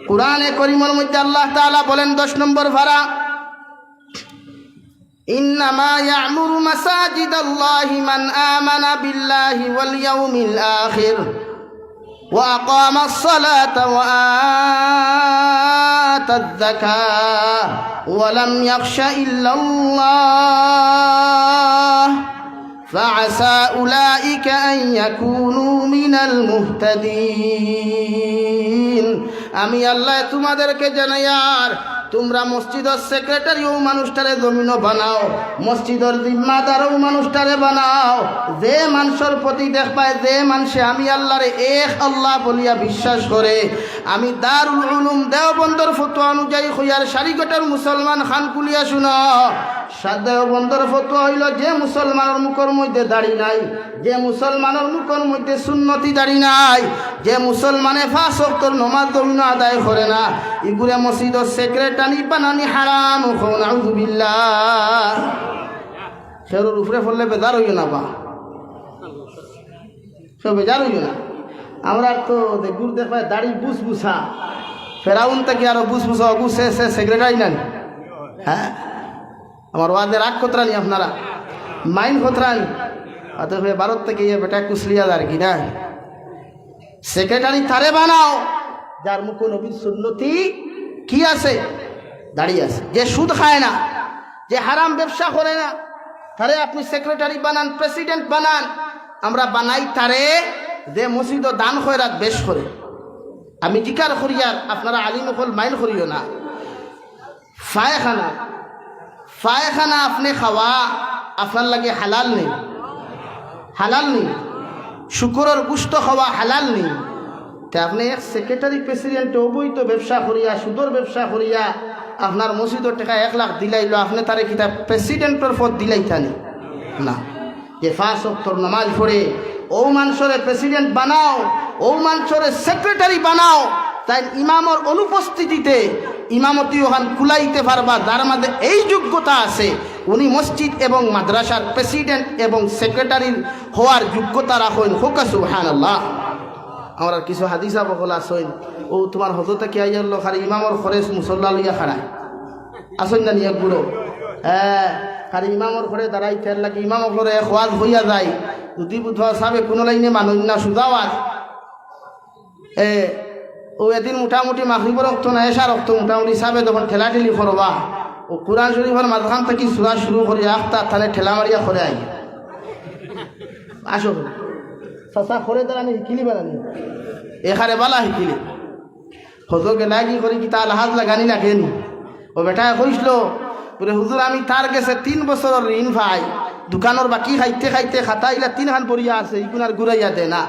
কুরআনে করিমের মধ্যে আল্লাহ তাআলা বলেন 10 নম্বর ভাড়া إنما يعمر مساجد الله من آمن بالله واليوم الآخر وأقام الصلاة وآتى الزكاة ولم يخش إلا الله فعسى أولئك أن يكونوا من المهتدين। আমি আল্লাহ তোমাদেরকে জানাইয়ার তোমরা মসজিদের সেক্রেটারিও মানুষটারে জমিনও বানাও, মসজিদের জিম্মাদারও মানুষটারে বানাও, যে মানুষের প্রতি দেখ পায় যে মানুষে আমি আল্লাহরে এক আল্লাহ বলিয়া বিশ্বাস করে। আমি দারুল উলুম দেওবন্দর ফতোয়া অনুযায়ী হইয়ার সারিগটের মুসলমান খান কুলিয়া শুনো। দেওবন্দর ফতোয়া হইল যে মুসলমানের মুখের মধ্যে দাড়ি নাই, যে মুসলমানের মুখের মধ্যে সুন্নতি দাড়ি নাই, যে মুসলমানে 5 ওয়াক্তের নামাজ জমিন আদায় করে না, ইগুরে মসজিদের সেক্রেটারি বানানি হারাম। নাউযুবিল্লাহ। খেরোর উপরে ফললে বেজার হইও না বা সব বেজার হইও না। আমরা তো গুর দেখবা দাড়ি বুস বুসা ফেরাউন থেকে আরো বুস বুসা অগুসে সে সেক্রেটারি নেন। হ্যাঁ, আমার ওয়াদে রাগ খতরানি আপনারা মাইন খতরানি অতএব ভারত থেকে ইয়ে বেটা কুসলিয়া আর কি না সেক্রেটারি তারে বানাও যার মুখ নবীর সুন্নতি কি আছে দাঁড়িয়ে আছে, যে সুদ খায় না, যে হারাম ব্যবসা করে না, তারে আপনি সেক্রেটারি বানান, প্রেসিডেন্ট বানান। আমরা বানাই তারে যে মসজিদ দান খয়রাত বেশ করে। আমি জিকার করিয়ার আপনারা আলিম হল মাইল করিও না। ফায়খানা আপনি খাওয়া আপনার লাগে হালাল নেই, হালাল নেই। শুকরের গোশত খাওয়া হালাল নেই। তে আপনি এক সেক্রেটারি প্রেসিডেন্ট অবৈধ ব্যবসা করিয়া সুদর ব্যবসা করিয়া আপনার মসজিদের টাকা 1 লাখ দিলাইলো, আপনি তারে কিতা প্রেসিডেন্টের পদ দিলাইতানি না। যে 5 ওয়াক্তর নামাজ পড়ে ও মানুষরে প্রেসিডেন্ট বানাও, ও মানুষরে সেক্রেটারি বানাও, তাই ইমামর অনুপস্থিতিতে ইমামতি ওখান কুলাইতে পারবা, যার মধ্যে এই যোগ্যতা আছে উনি মসজিদ এবং মাদ্রাসার প্রেসিডেন্ট এবং সেক্রেটারির হওয়ার যোগ্যতা রাখেন। হোকা সুবহানাল্লাহ। আমার কিছু হাদিসা বকল আসইন, ও তোমার হজরতে কি আইয়াল খালি ইমামর খরেজ মুসল্লা লইয়া খাড়ায় আসইন না নিয়ে গুলো। হ্যাঁ, খালি ইমামর ঘরে দাঁড়াই ফের লাগে ইমামর ঘরে খোয়াজ হইয়া যায়। যদি বুধা সাবে কোনো লাইনে মানুষ না সুদাওয়াজ ও এদিন মোটামুটি মাগরিবের রক্ত না এশার রক্ত মোটামুটি সাবে যখন ঠেলাঠেলি করবা ও কুরআন শরীফের মাঝখান থেকে সূরা শুরু করে আখতা থানে ঠেলা মারিয়া করে আই আসো সসা করে দাঁড়ানি হিকিলি বানানি এখানে বালা হিকিলি হজরকে লাগি করি কি তা আলহাজ লাগানি লাগেনি। ও বেটায় কইছিল বলে হুজুর আমি তার গেছে 3 বছরের ঋণ ভাই, দোকানের বাকি খাইতে খাইতে খাতা ইলা 3 খান পড়িয়া আছে, ইগুন আর ঘুরাইয়া দে না।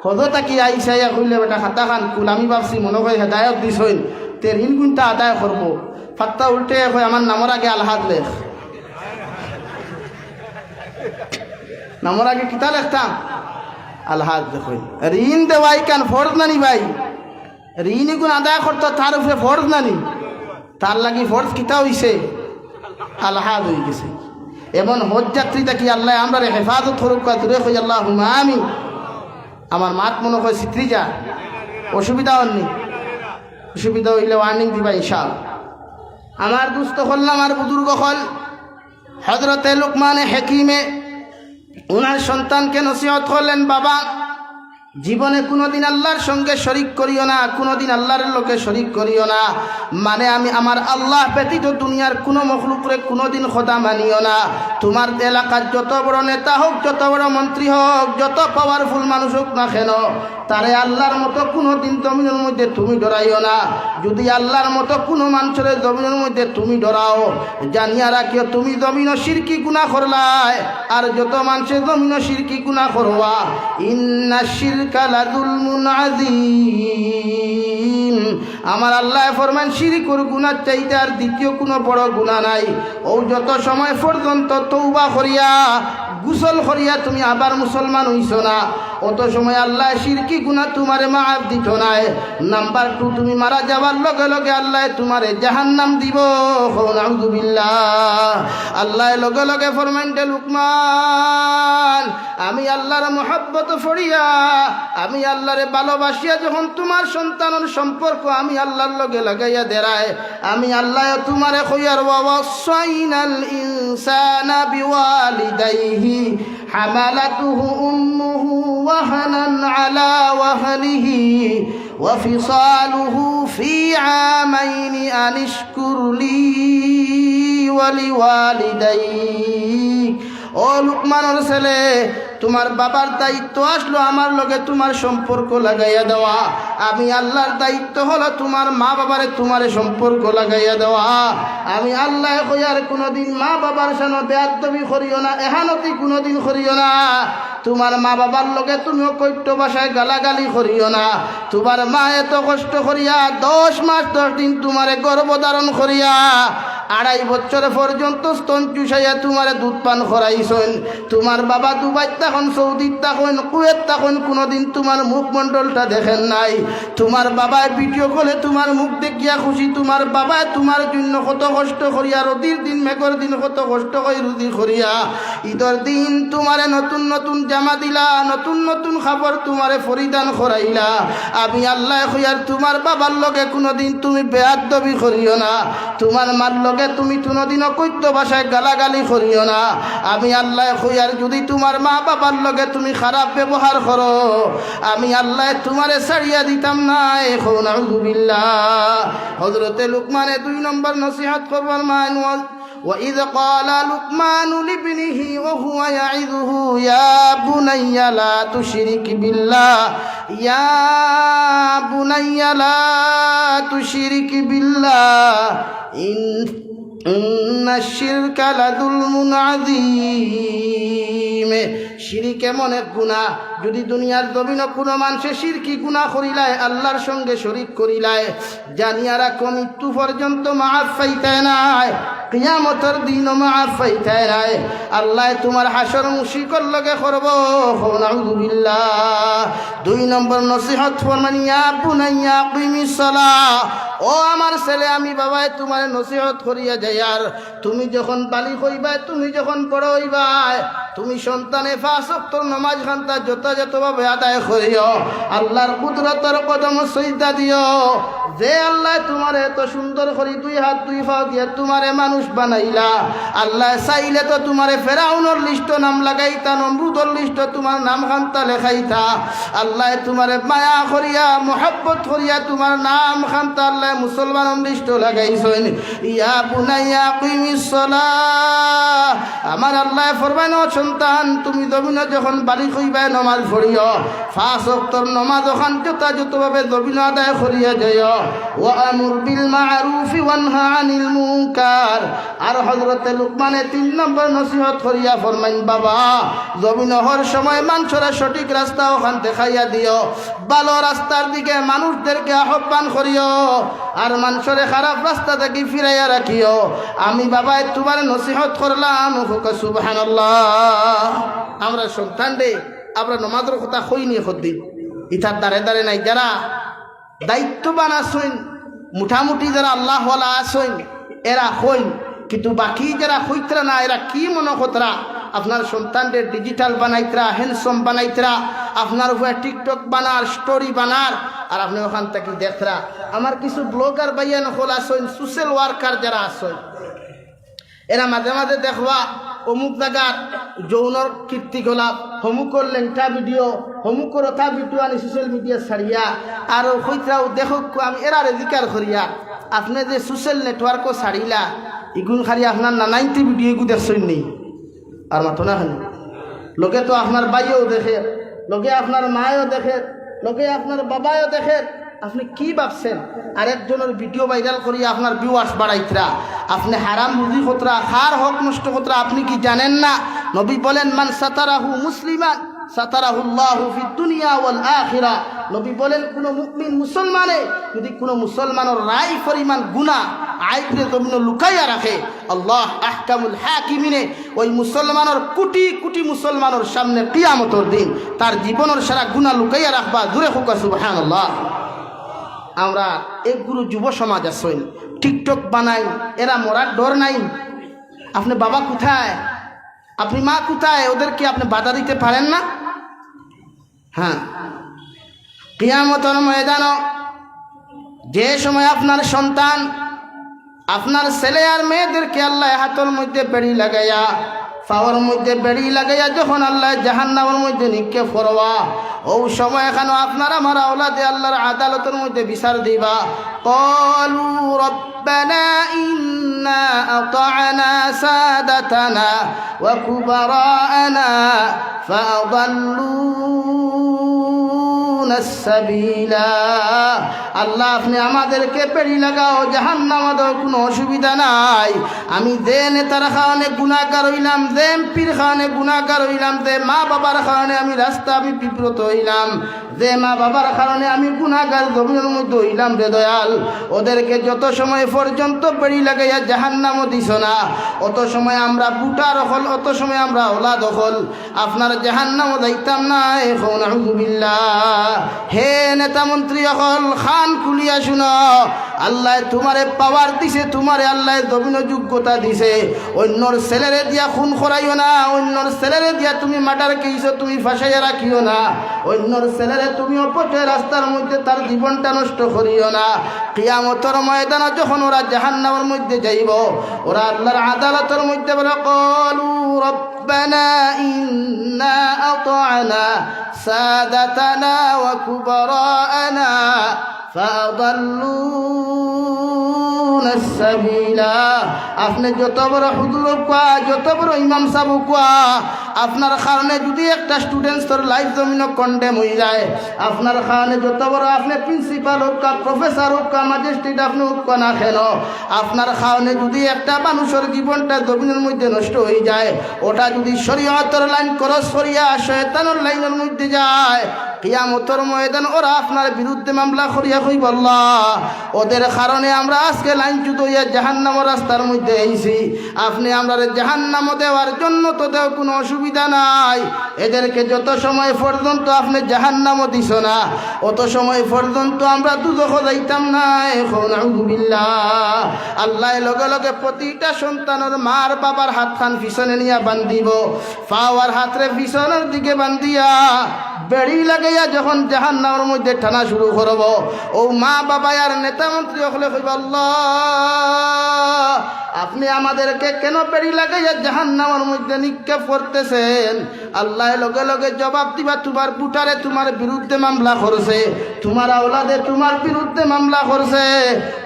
হজরতা কি আইসাইয়া কইলে বেটা খাতা খান কুল, আমি ভাবছি মনে হয় হেদায়ত দিস হইন তে ঋণ গুণটা আদায় করবো। ফাত্তা উল্টে কই আমার নামর আগে আলহাজ লেখ, নামর আগে কিতা লেখতাম আলহাজ দেখুন। ঋণ দেওয়াই কেন ফরজ নানি ভাই, ঋণ এগুন আদায় করতো তার উপরে ফরজ নানি, তার লাগি ফরজ কিতা হইছে আলহাজ হয়ে গেছে। এমন হজ যাত্রীটা কি আল্লাহ আমরা হেফাজত করুক দূরে হই আল্লাহ আমি। আমার মাত মনে হয় চিত্রি যা অসুবিধা হননি, অসুবিধা হইলে ওয়ার্নিং দিবা ইনশাআল্লাহ। আমার দুস্থ হল আমার বুজুর্গ হল হজরতে লুকমানে হাকিমে ওনার সন্তানকে নসিহত করলেন, বাবা জীবনে কোনোদিন আল্লাহর সঙ্গে শরিক করিও না, কোনোদিন আল্লাহর লোকে শরিক করিও না। মানে আমি আমার আল্লাহ ব্যতীত দুনিয়ার কোনো মখলুকরে কোনোদিন খোদা মানিও না। তোমার এলাকার যত বড় নেতা হোক, যত বড় মন্ত্রী হোক, যত পাওয়ারফুল মানুষ হোক না কেন, তারে আল্লাহর মতো কোনোদিন জমিনের মধ্যে তুমি ডরাইও না। যদি আল্লাহর মতো কোনো মানুষের জমিনের মধ্যে তুমি ডরাও, জানিয়া রাখিও তুমি জমিন শিরকি গুনাহ করলাই, আর যত মানুষের জমিন শিরকি গুনাহ করবা ইন্না শিরকা লাযুলমুন আযীম। আমার আল্লাহ ফরমান শিরকুর গুনাহ চাইতে আর দ্বিতীয় কোনো বড় গুনাহ নাই। ও যত সময় পর্যন্ত তওবা করিয়া গোসল করিয়া তুমি আবার মুসলমান হইছো না, অত সময় আল্লাহ শিরকি গুনাহ তোমারে মাফ দিত নাই। নাম্বার 2, তুমি মারা যাওয়ার লগে লগে আল্লাহ তোমারে জাহান্নাম দিব। নাউযুবিল্লাহ। আল্লাহ লগে লগে ফরমাইতে লুকমান আমি আল্লাহর মহব্বত ফড়িয়া, আমি আল্লাহরে ভালোবাসিয়া যখন তোমার সন্তানের সম্পর্ক আমি আল্লাহর লগে লাগাইয়া দেরায়, আমি আল্লাহ তোমারে কইয়ার ওয়াসাইনাল ইনসানা বিওয়ালিদাইহি হামালাতুহু উম্মুহু ওয়াহানান আলা ওয়াহনিহি ওয়াফিসালুহু ফি আমাইনি আনিশকুর লি ওয়ালিওয়ালিদাইক। ও লুকমানের ছেলে, তোমার বাবার দায়িত্ব আসলো আমার লগে তোমার সম্পর্ক লাগাইয়া দেওয়া। আমি আল্লাহর দায়িত্ব হলো তোমার মা বাবারে তোমারে সম্পর্ক লাগাইয়া দেওয়া। আমি আল্লাহ কইয়ার কোনোদিন মা বাবার সামনে বেয়াদবি করিও না, এহানতি কোনোদিন করিও না। তোমার মা বাবার লগে তুমিও কৈত্য ভাষায় গালাগালি করিও না। তোমার মা এত কষ্ট করিয়া 10 মাস 10 দিন তোমারে গর্ভধারণ করিয়া 2.5 বছর পর্যন্ত স্তন চুষাইয়া তোমারে দুধ পান করাইছেন। তোমার বাবা দুবাই তখন সৌদিত তখন কুয়েত তখন কোনোদিন তোমার মুখমণ্ডলটা দেখেন নাই। তোমার বাবায় ভিডিও কলে তোমার মুখ দেখিয়া খুশি। তোমার বাবায় তোমার জন্য কত কষ্ট করিয়া, রোদির দিন মেঘর দিন কত কষ্ট করে রুদি করিয়া, ঈদের দিন তোমারে নতুন নতুন জামা দিলা, নতুন নতুন খাবার তোমারে পরিধান করাইলা। আমি আল্লাহ কইয়ার তোমার বাবার লগে কোনোদিন তুমি বেয়াদবি করিও না। তোমার মার লগে তুমি কোনোদিনও কৈত্য ভাষায় গালাগালি করিও না। আমি আল্লাহ কইয়ার যদি তোমার মা বাবার লগে তুমি খারাপ ব্যবহার করো, আমি আল্লাহ তোমারে ছাড়িয়া দিতাম না। এখন নাউযুবিল্লাহ। হযরতে লুকমানে 2 নম্বর নসিহত করবার মান وإذ قال لقمان لابنه وهو يعظه يا بني لا تشرك بالله يا بني لا تشرك بالله ইন্না শিরকা লাযুলমুন আযীম। শিরিক এমন এক গুনাহ, যদি দুনিয়ার জমিনে কোনো মানুষে শিরকি গুনাহ করিলায়, আল্লাহর সঙ্গে শরীক করিলায়, জানিয়া রাখো মৃত্যু পর্যন্ত মাফ পাইতে নাই, কিয়ামতের দিনও মাফ পাইতে নাই। আল্লাহ তোমার হাসর মুশরিকের লগে করব। নাউযুবিল্লাহ। 2 নম্বর নসিহত ফরমান, ইয়া বুনাইয়া আকিমিস সালাহ। ও আমার ছেলে, আমি বাবায় তোমার নসিহত করিয়া যাই, আর তুমি যখন বালিগ হইবা, তুমি যখন বড় হইবা, তুমি সন্তানে 5 ওয়াক্ত নামাজ খান্তা যথাযথভাবে আদায় করিও। আল্লাহর কুদরতের কদম সজদা দিও। যে আল্লাহ তোমার এত সুন্দর করে 2 হাত 2 পা দিয়ে তোমারে মানুষ বানাইলা, আল্লাহ চাইলে তো তোমারে ফেরাউনের লিস্ট নাম লাগাইতা, নমরুদের লিস্ট তোমার নাম খান্তা লেখাইতা। আল্লাহ তোমারে মায়া করিয়া মোহাব্বত করিয়া তোমার নাম খান্তা আল্লাহ মুসলমানের লিস্ট লাগাইছেন। ইয়া বুনাইয়া আকিমিস সালাহ। আমার আল্লাহ ফরমানো, সন্তান তুমি জমিনে যখন বাড়ি হইবা নামাজ পড়িও, 5 ওয়াক্তর নামাজ ওখান যথাযথভাবে জমিনে আদায় করিয়া যাইও। ওয়া আমুর বিল মা'রুফি ওয়ানহা আনিল মুনকার। আর হযরতে লুকমানে 3 নম্বর নসিহত করিয়া ফরমাইন, বাবা জমিনে হর সময় মানুষরা সঠিক রাস্তা ওখান দেখাইয়া দিও, ভালো রাস্তার দিকে মানুষদেরকে আহ্বান করিও, আর মানুষরে খারাপ রাস্তা থেকে ফিরাইয়া রাখিও। আমি বাবা তোমার নসিহত করলাম। সুবহানাল্লাহ। আমরা সন্তান রে আমরা নমাজের কথা কইনি হদ্দিন, ইতার দাঁড়ে দাঁড়ে নাই, যারা দায়িত্ববান আসেন, মুঠামুঠি যারা আল্লাহওয়ালা আসেন, এরা হইন, কিন্তু বাকি যারা হইতরা না, এরা কি মনে কতরা আপনার সন্তানদের ডিজিটাল বানাইতরা, হ্যান্ডসম বানাইতরা, আপনার উপরে টিকটক বানার, স্টোরি বানার, আর আপনি ওখান থেকে দেখরা। আমার কিছু ব্লগার বাইয়ান হল আসেন, সোশ্যাল ওয়ার্কার যারা আসেন, এরা মাঝে মাঝে দেখবা অমুক জায়গার যৌনর কীর্তিকলাপ, হমুকর লেংটা ভিডিও, হমুকর অথা ভিডিও আনি সোশ্যাল মিডিয়া ছাড়িয়া, আর হইতরাও দেখুক আমি এরারে জিকার করিয়া, আপনি যে সোশ্যাল নেটওয়ার্কও ছাড়িলা, ইগুন খালি আপনার নানাইনটি ভিডিও এগু দেখছেন নেই, আর মাতো না খানি লোকে তো আপনার বাইও দেখে, লোকে আপনার মায়ও দেখে, লোকে আপনার বাবাও দেখে। আপনি কি ভাবছেন আরেকজনের ভিডিও ভাইরাল করিয়া আপনার ভিউয়ার্স বাড়াইতরা? আপনি হারাম রুজি খতরা, খার হক নষ্ট খতরা, আপনি কি জানেন না? নবী বলেন, মান সাতারাহু মুসলিমান সাতারাহুল্লাহু ফিদ দুনিয়া ওয়াল আখিরা। নবী বলেন, কোন মুমিন মুসলমানে যদি কোন মুসলমানের রায় পরিমাণ গুনাহ আইবরে জমিনে লুকাইয়া রাখে, আল্লাহ আহকামুল হাকিমিনে ওই মুসলমানের কোটি কোটি মুসলমানের সামনে কিয়ামতের দিন তার জীবনের সারা গুনাহ লুকাইয়া রাখবা। জোরে হোক সুবহানাল্লাহ। আমরা একগুলো যুব সমাজ আসেন, টিকটক বানাই, এরা মরার ডর নাই। আপনি বাবা কোথায়, আপনি মা কোথায়, ওদেরকে আপনি বাধা দিতে পারেন না? হ্যাঁ, কিয়ামতের ময়দানে যে সময় আপনার সন্তান, আপনার ছেলে আর মেয়েদেরকে আল্লাহ হাতের মধ্যে বেড়ি লাগাইয়া, পাওয়ার মধ্যে বেড়ি লাগাইয়া যখন আল্লাহ জাহান্নামের মধ্যে নিক্ষেপ করবা, ও সময় এখানে আপনার আমার আওলাদে আল্লাহর আদালতের মধ্যে বিচার দিবা। ক্বালু রব্বানা ইন্না আতা'না সাদাতানা ওয়া কুবারা'না ফাআদাল্লুনা সাবিলা। আল্লাহ আপনি আমাদেরকে পেড়ি লাগাও, জাহান্নামে দাও, কোনো অসুবিধা নাই। আমি যে নেতার কারণে গুনাহগার হইলাম, যে এমপির কারণে গুনাহগার হইলাম, যে মা বাবার কারণে আমি রাস্তা আমি বিব্রত হইলাম, যে মা বাবার কারণে আমি গুনাহগার জমিনের মধ্যে হইলাম, রে দয়াল ওদেরকে যত সময় পর্যন্ত পেড়ি লাগাইয়া জাহান্নামে দিছ না, অত সময় আমরা বুটার হল, অত সময় আমরা ওলাদ হল, আপনার জাহান্নামে যাইতাম না। এখন আউযুবিল্লাহ। হে নেতা মন্ত্রী হল, খান খুলিয়া শুনো, আল্লাহ তোমারে পাওয়ার দিছে, তোমারে আল্লাহ জমিন যোগ্যতা দিছে, অন্যর ছেলেরে দিয়া খুন করাইও না, অন্যর ছেলেরে দিয়া তুমি মার্ডার কেইছো তুমি ফাঁসাইয়া রাখিও না, অন্যর ছেলেরে তুমি অপটে রাস্তার মধ্যে তার জীবনটা নষ্ট করিও না। কিয়ামতের ময়দানে যখন ওরা জাহান্নামের মধ্যে যাইব, ওরা আল্লাহর আদালতের মধ্যে বলে, ক্বালু রব্বানা ইন্না আতা'না সাদাতানা ওয়া কুবারা'না ফাআদাল্লুনা সাবিলা। আপনি যত বড় হুজুর কোয়া, যত বড় ইমাম সাহেব কোয়া, আপনার কারণে যদি একটা স্টুডেন্টসর লাইফ জমিনও কন্ডেম হয়ে যায়, আপনার কারণে যত বড় আপনি প্রিন্সিপাল হোক কা প্রফেসর হোক কা ম্যাজিস্ট্রেট আপনি হোক না কেন, আপনার কারণে যদি একটা মানুষের জীবনটা জমিনের মধ্যে নষ্ট হয়ে যায়, ওটা যদি শরীয়তের লাইন ক্রস করিয়া শয়তানের লাইনের মধ্যে যায়, কিয়ামতের ময়দান ওরা আপনার বিরুদ্ধে মামলা করিয়া কইব আল্লাহ ওদের কারণে আমরা আজকে লাইনচ্যুত হইয়া জাহান্নামের রাস্তার মধ্যে আইছি, আপনি আমরা জাহান্নাম দেওয়ার জন্য তো দেও কোনো অসুবিধা নাই, এদেরকে যত সময় পর্যন্ত আপনি জাহান্নাম দিছ না অত সময় পর্যন্ত আমরা দুজখ যাইতাম না। এখন আউযুবিল্লাহ আল্লাহ লগে লগে প্রতিটা সন্তানের মার বাবার হাত খান পিছনে নিয়ে বান্ধিব, পাওয়ার হাতরে পিছনের দিকে বান্ধিয়া বেড়ি লাগাইয়া যখন জাহান্নামের মধ্যে টানা শুরু করব, ও মা বাবা আর নেতা মন্ত্রী হলে কইব আল্লাহ আপনি আমাদেরকে কেন বেড়ি লাগাইয়া জাহান্নামের মধ্যে নিক্ষেপ করতেছেন? আল্লাহ লগে লগে জবাব দিবা তোমার বুটারে তোমার বিরুদ্ধে মামলা করছে, তোমার আওলাদে তোমার বিরুদ্ধে মামলা করছে,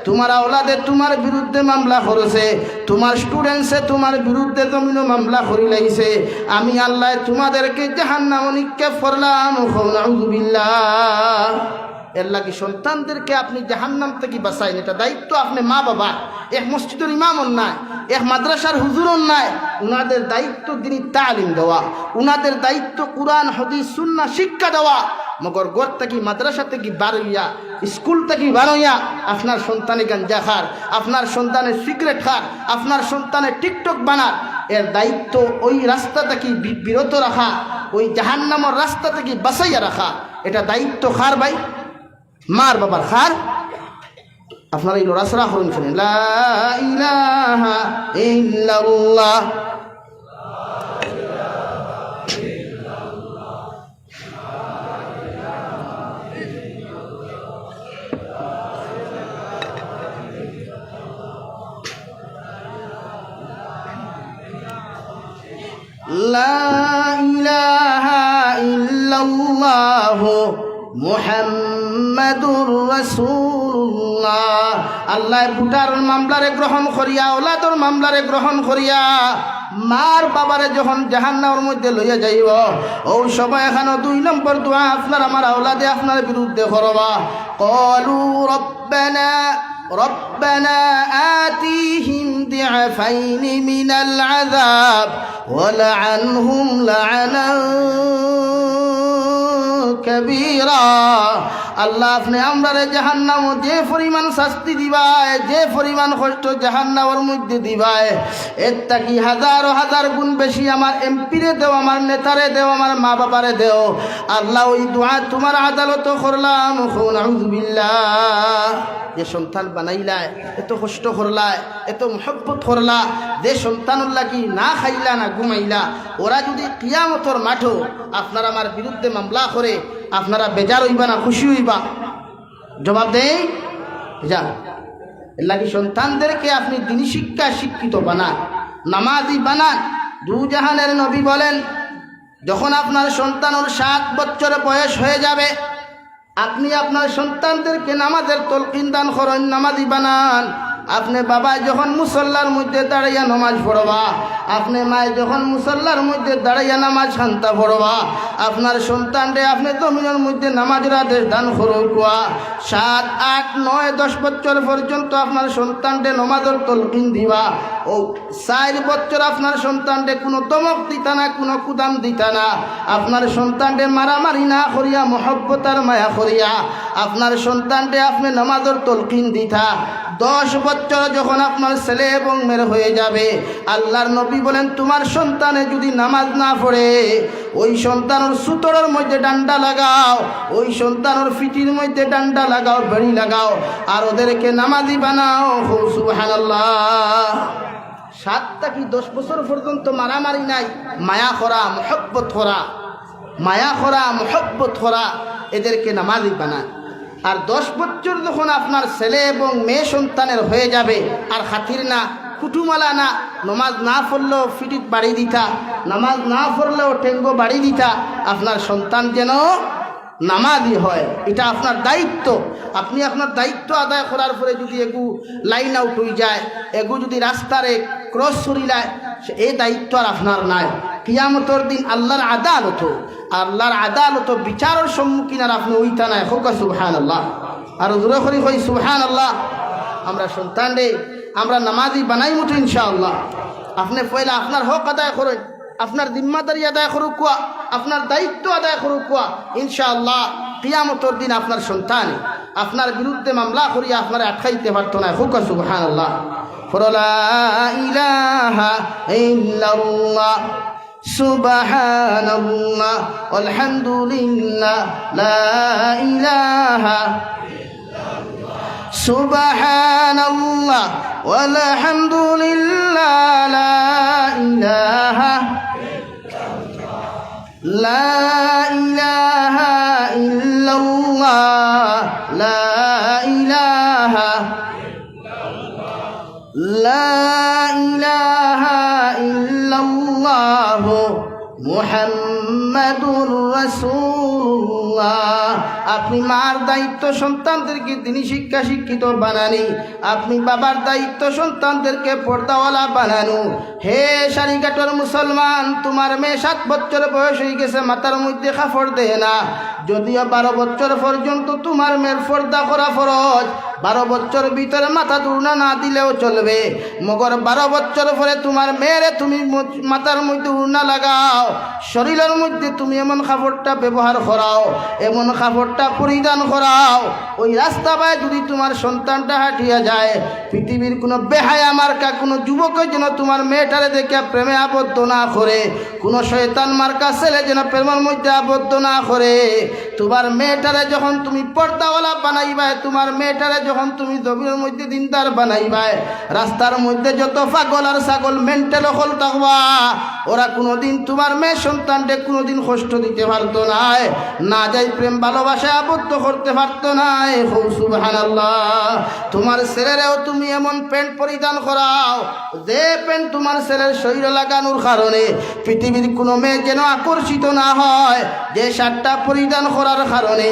তোমার আওলাদে তোমার বিরুদ্ধে মামলা করেছে, তোমার স্টুডেন্টসে তোমার বিরুদ্ধে জমিন মামলা করি লাইছে, আমি আল্লাহ তোমাদেরকে জাহান্নামে নিক্ষেপ করলাম। নাউযুবিল্লাহ। এর লাগি সন্তানদেরকে আপনি জাহান্নাম থেকে বাঁচাইন, এটা দায়িত্ব আপনি মা বাবা। এক মসজিদের ইমামও নাই, এক মাদ্রাসার হুজুরও নাই, উনাদের দায়িত্ব দিনী তালিম দেওয়া, উনাদের দায়িত্ব কুরআন হাদিস সুন্নাহ শিক্ষা দেওয়া। মগর ঘর থেকে মাদ্রাসা থেকে বারইয়া স্কুল থেকে বারইয়া আপনার সন্তানে গাঞ্জা খার, আপনার সন্তানের সিগারেট খার, আপনার সন্তানের টিকটক বানার, এর দায়িত্ব ওই রাস্তা থেকে বিরত রাখা, ওই জাহান্নামের রাস্তা থেকে বাঁচাইয়া রাখা, এটা দায়িত্ব খার ভাই মার বাবার খার। আপনারা এই লড়াচড়া করুন, শুনেন লা ইলাহা ইল্লাল্লাহ। লা ইলাহা ইল্লাল্লাহ মুহাম্মাদুর রাসূলুল্লাহ। আল্লাহ বুটার মামলারে গ্রহণ করিয়া, ওলাদর মামলারে গ্রহণ করিয়া মার বাবারে যখন জাহান্নামের মধ্যে লইয়া যাইব, ও সবাই এখানে 2 নম্বর দোয়া আপনার আমার আওলাদে আপনার বিরুদ্ধে করবা। ক্বালু রব্বানা আতিহিম দি'ফাইনি মিনাল আযাব ওয়ালআনহুম লা'নান কবীরা। আল্লাহ আপনি আমরারে জাহান্নাম যে পরিমাণ শাস্তি দিবায়, যে পরিমাণ কষ্ট জাহান্নামের মধ্যে দিবায়, এর থাকি হাজার হাজার গুণ বেশি আমার এমপিরে দেও, আমার নেতারে দেও, আমার মা বাবারে দেও। আল্লাহ ওই দোয়া তোমার আদালত করলাম। নাউযুবিল্লাহ। যে সন্তান বানাইলায়, এত কষ্ট করলায়, এত মহব্বত করলা, যে সন্তানুল্লাহ কি না খাইলা না ঘুমাইলা, ওরা যদি কিয়ামতের মাঠো আপনার আমার বিরুদ্ধে মামলা করে, আপনারা বেজার হইবা না খুশি হইবা? জবাব দেই যা। এর লাগি সন্তানদেরকে আপনি দিনী শিক্ষা শিক্ষিত বানান, নামাজি বানান। 2 জাহানের নবী বলেন, যখন আপনার সন্তানের 7 বছর বয়স হয়ে যাবে, আপনি আপনার সন্তানদেরকে নামাজের তলকিন দান করেন, নামাজি বানান। আপনি বাবা যখন মুসল্লার মধ্যে দাঁড়াইয়া নামাজ পড়বা, আপনি মায় যখন মুসল্লার মধ্যে দাঁড়াইয়া নামাজ শান্তা পড়বা, আপনার সন্তানরে আপনি জমিনের মধ্যে নামাজের আদেশ দান করুয়া। 7, 8, 9, 10 বছর পর্যন্ত আপনার সন্তানরে নামাজের তলকিন দিবা। ও 4 বছর আপনার সন্তানরে কোনো দমক দিতা না, কোনো কুদাম দিতা না। আপনার সন্তানরে মারামারি না করিয়া, মহব্বতার মায়া করিয়া আপনার সন্তানরে আপনি নামাজের তলকিন দিতা। 10 বছর যখন আপনার ছেলে এবং মেয়ে হয়ে যাবে, আল্লাহর নবী বলেন, তোমার সন্তানে যদি নামাজ না পড়ে, ওই সন্তানের সুতোর মধ্যে ডান্ডা লাগাও, ওই সন্তানের ফিটির মধ্যে ডান্ডা লাগাও, বেড়ি লাগাও, আর ওদেরকে নামাজি বানাও। সুবহানাল্লাহ। 7 থেকে 10 বছর পর্যন্ত মারামারি নাই, মায়া করা, মহব্বত করা, মায়া করা, মহব্বত করা, এদেরকে নামাজি বানায়। আর 10 বছর যখন আপনার ছেলে এবং মেয়ে সন্তানের হয়ে যাবে, আর খাতির না, কুটুমালা না, নামাজ না পড়লেও ফিটিত বাড়ি দিতা, নামাজ না পড়লেও টেঙ্গো বাড়ি দিতা, আপনার সন্তান যেন নামাজি হয়। এটা আপনার দায়িত্ব। আপনি আপনার দায়িত্ব আদায় করার পরে যদি এগু লাইন আউট হয়ে যায়, এগু যদি রাস্তারে ক্রস সরিলায়, এই দায়িত্ব আর আপনার নাই। কিয়ামতের দিন আল্লাহর আদালত বিচারের সম্মুখীন আর আপনি ওইটা নাই। হোক সুবহানাল্লাহ। আর জোরে করে কই সুবহানাল্লাহ। আমরা সন্তান রে আমরা নামাজি বানাই মতো ইনশাআল্লাহ। আপনি পয়লা আপনার হক আদায় করেন, আপনার জিম্মাদারি আদায় করুক কুয়া, আপনার দায়িত্ব আদায় করুক কুয়া। ইনশাআল্লাহ কিয়ামতের দিন আপনার সন্তান আপনার বিরুদ্ধে মামলা করিয়া আপনারা আটকাইতে পারতো না। হোক সুবহানাল্লাহ। লা ইলাহা ইল্লাল্লাহ সুবহানাল্লাহ আলহামদুলিল্লাহ লা ইলাহা সুবহানাল্লাহ ওয়ালহামদুলিল্লাহ লা ইলাহা লা ইলাহা ইল্লাল্লাহ লা ইলাহা লা ইলাহা ইল্লাল্লাহ মুহাম্মাদুর রাসূলুল্লাহ। আপনি মার দায়িত্ব সন্তানদেরকে তিনি শিক্ষিত বানানি, আপনি বাবার দায়িত্ব সন্তানদেরকে পর্দাওয়ালা বানানো। হে সারিঘাটর মুসলমান, তোমার মেয়ে 7 বছর বয়স হয়ে গেছে, মাথার মধ্যে কাপড় দেয় না। যদিও 12 বছর পর্যন্ত তোমার মেয়ের পর্দা করা ফরজ, 12 বছর ভিতরে মাথা দুর্না না দিলেও চলবে। মগর 12 বছর পরে তোমার মেয়েরে তুমি মাথার মধ্যে উড়না লাগাও, শরীরের মধ্যে তুমি এমন কাপড়টা ব্যবহার করাও, এমন কাপড়টা পরিধান করাও, ওই রাস্তা পায় যদি তোমার সন্তানটা হাঁটিয়া যায়, পৃথিবীর কোনো বেহায়া মার্কা কোনো যুবকের যেন তোমার মেয়েটারে দেখে প্রেমে আবদ্ধ না করে, কোনো শয়তান মার্কা ছেলে যেন প্রেমের মধ্যে আবদ্ধ না করে। তোমার মেয়েটারে যখন তুমি পর্দাওয়ালা বানাইবাই, তোমার মেয়েটারে যখন তুমি জমিনের মধ্যে দিনদার বানাইবাই, রাস্তার মধ্যে যত পাগল আর ছাগল মেন্টাল হল থাকবা, ওরা কোনোদিন তোমার মেয়ে সন্তানকে কোনোদিন কষ্ট দিতে পারতো না, না যাই প্রেম ভালোবাসা আবদ্ধ করতে পারতো না। সুবহানাল্লাহ। তোমার ছেলেরেও তুমি এমন প্যান্ট পরিধান করাও, যে প্যান্ট তোমার ছেলের শরীরে লাগানোর কারণে পৃথিবীর কোনো মেয়ে যেন আকর্ষিত না হয়, যে শার্টটা পরিধান করার কারণে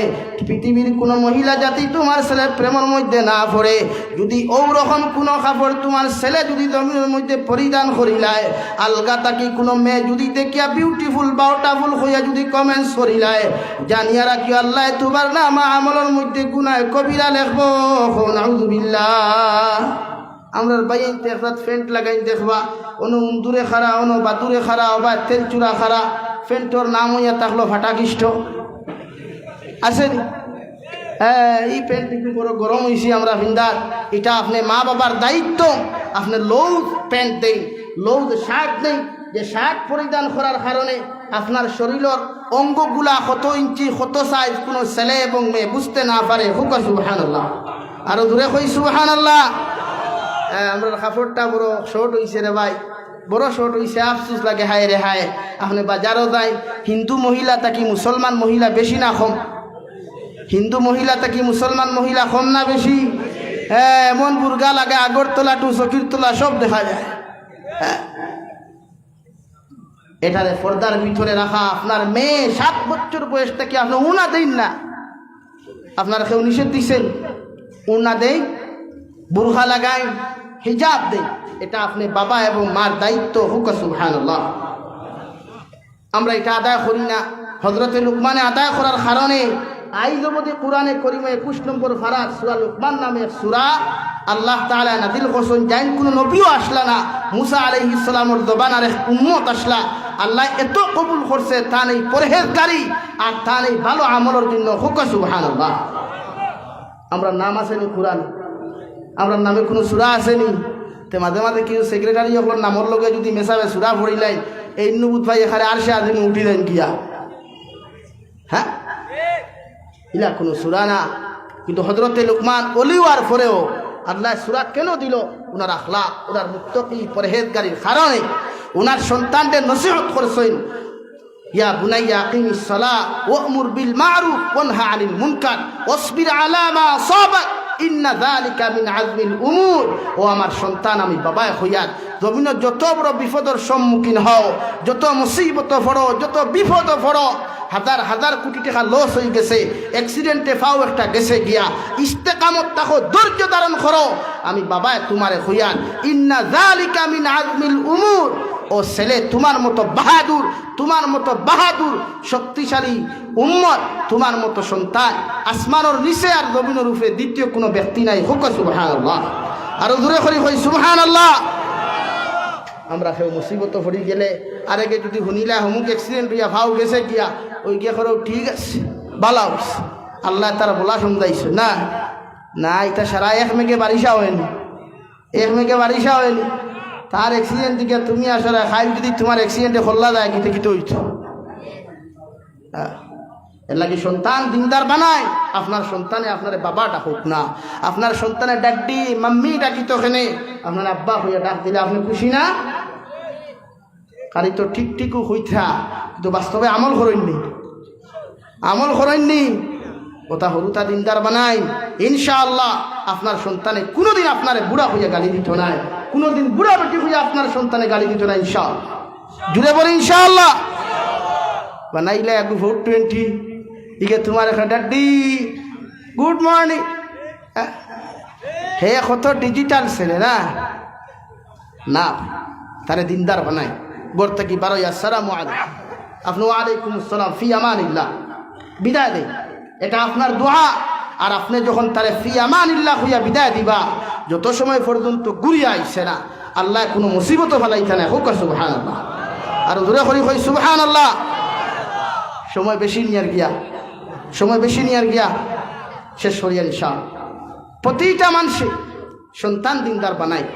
পৃথিবীর কোনো মহিলা জাতি তোমার ছেলের প্রেমের মধ্যে না পড়ে। যদি ওরকম কোনো কাপড় তোমার ছেলে যদি জমিনের মধ্যে পরিধান করিলায়, আলগা তাকে কোনো মেয়ে যদি দেখিয়া বিউটিফুল বাউটাফুল হইয়া যদি কমেন্টস করিলায়, জানিয়া রাখি আল্লাহ তোমার নামা আমলের মধ্যে গুনাহ কবিরা লেখবো। নাউযুবিল্লাহ। আমরা বাইতে একরাত ফেন্ট লাগাই দেখবা, অনু দূরে খারা, অনু বাদুরে খারা, বা তেল চূড়া খারা, ফেন্টর নাম হইয়া থাকলো ফাটাকিষ্ট আছে। এই প্যান্ট বড় গরম হয়েছি আমরা ভিন্দার। এটা আপনি মা বাবার দায়িত্ব। আপনি লৌজ প্যান্ট দেন, লৌজ শার্ট দেন, যে শার্ট পরিধান করার কারণে আপনার শরীরের অঙ্গগুলা কত ইঞ্চি কত সাইজ কোনো ছেলে এবং মেয়ে বুঝতে না পারে। হুক সুবহানাল্লাহ। আরো দূরে কই সুবহানাল্লাহ। আমরা কাপড়টা বড় শর্ট হয়েছে রে ভাই, বড় শর্ট হয়েছে, আফসোস লাগে। হায় রে হায়, আপনি বাজারও যাই, হিন্দু মহিলা থাকি মুসলমান মহিলা বেশি না কম? হিন্দু মহিলা থাকি মুসলমান মহিলা কম না বেশি? এমন বুর্গা লাগে, আগরতলা টু চকিরতলা সব দেখা যায়। এটারে পর্দার ভিতরে রাখা। আপনার মেয়ে 7 বছর বয়স থেকে আপনি উনা দেন না, আপনার কেউ নিষেধ দিচ্ছেন? উনা দেই, বুরখা লাগাই, হিজাব দেই, এটা আপনি বাবা এবং মার দায়িত্ব। হুক সুবহানাল্লাহ। আমরা এটা আদায় করি না। হযরতে লুকমানে আদায় করার কারণে আইজ অবধি কোরআনে করিমে 21 নম্বর ফারাত সূরা লুকমান নামে সূরা আল্লাহ তাআলা নাযিল করছেন। যাইন কোনো নবীও আসলা না, মুসা আলাইহিস সালামের জবানের উম্মত আসলা, আল্লাহ এত কবুল করছে, তা নেই পরহেজগারি আর তা নেই ভালো আমলের জন্য। হুক সুবহানাল্লাহ। আমরা নাম আসেনি কোরআন, আমরা নামে কোনো সূরা আসেনি। তে মাঝে মাঝে কিছু সেক্রেটারি হল নামর লগে যদি মেশাবে সূরা পড়িলাই, এই নবুত ভাই এখানে আর সে আদিন উঠি দেন গিয়া। হ্যাঁ, ইলা কোনো সূরা না। কিন্তু হযরতে লুকমান ওলি হওয়ার পরেও আল্লাহ সূরা কেন দিল? ওনার আখলাক, ওনার মুত্তাকি পরহেজগারির কারণে ওনার সন্তানদের নসিহত করেছেন। ইয়া বুনাইয়া আকিমিস সালাহ ওয়া'মুর বিল মা'রুফ ওয়ানহা আনিল মুনকার ওয়াসবির আলা মা সাবাক ইন্না যালিকা মিন আযমিল উমুর। ও আমার সন্তান, আমি বাবায় হইয়াত জমিনের যত বড় বিপদের সম্মুখীন হও, যত মুসিবত পড়ো, যত বিপদ পড়ো, হাজার হাজার কোটি টাকা লস হয়ে গেছে, অ্যাক্সিডেন্টে ফাও একটা গেছে গিয়া, ইস্তেকামত থাকো, ধৈর্য ধারণ করো। আমি বাবায় তোমারে হইয়ান, ইন্না যালিকা মিন আজমিল উমুর। ও ছেলে, তোমার মতো বাহাদুর, তোমার মতো বাহাদুর শক্তিশালী উম্মত, তোমার মতো সন্তান আসমানের নিচে আর জমিনের উপরে দ্বিতীয় কোনো ব্যক্তি নাই। হোক সুবহানাল্লাহ। আর দূরে করি হই সুবহানাল্লাহ। আমরা কেউ মুসিবত পড়ি গেলে আরেকে যদি শুনিলা অমুক অ্যাক্সিডেন্ট হইয়া ভাও গেছে গিয়া, ওই গিয়া করো ঠিক আছে, বালাও আল্লাহ তারা বলা শুনতাইছে না, না এটা সারা এক মেঘে বারিশা হয়নি, এক মেঘে বারিশা হয়নি। তার অ্যাক্সিডেন্ট দিকে তুমি আসলে খাই যদি তোমার অ্যাক্সিডেন্টে খোল্লা যায় কিতে কিতে হইত। এর লাগে সন্তান দিনদার বানায়। আপনার সন্তানে আপনার বাবাটা হোক না, আপনার সন্তানের ডাকডি মাম্মি ডাকিত ওখানে আপনার আব্বা হইয়া ডাক দিলে আপনি খুশি না? খালি তো ঠিক ঠিকও হইথা, কিন্তু বাস্তবে আমল করেননি, আমল করেননি। ওটা হরুতা দিনদার বানাই, ইনশাআল্লাহ আপনার সন্তানে কোনোদিন আপনারে বুড়া হইয়া গালি দিত না, কোনোদিন বুড়া বেটি হইয়া আপনার সন্তানে গালি দিত না, ইনশাআল্লাহ। জুড়ে বলে ইনশাআল্লাহ। বানাইলে একটু 420 ইকে তোমার একটা ডাড্ডি গুড মর্নিং। হে কত ডিজিটাল ছেলে না, না তারে দিনদার বানায়। গড়তে কি বারো আসসালামু আলাইকুম, আপনি ওয়ালাইকুম আসসালাম ফি আমানিল্লাহ বিদায় দেয়, এটা আপনার দোয়া। আর আপনি যখন তারে ফি আমানিল্লাহ হইয়া বিদায় দিবা, যত সময় পর্যন্ত ঘুরিয়া আইছে না, আল্লাহ কোনো মুসিবত ফেলাইতে না। হোক সুবহানাল্লাহ। আর দূরে করি হই সুবহানাল্লাহ। সময় বেশি নিয়ার গিয়া, সময় বেশি নিয়ার গিয়া শেষ করিয়া নিশা। প্রতিটা মানুষে সন্তান দিনদার বানায়।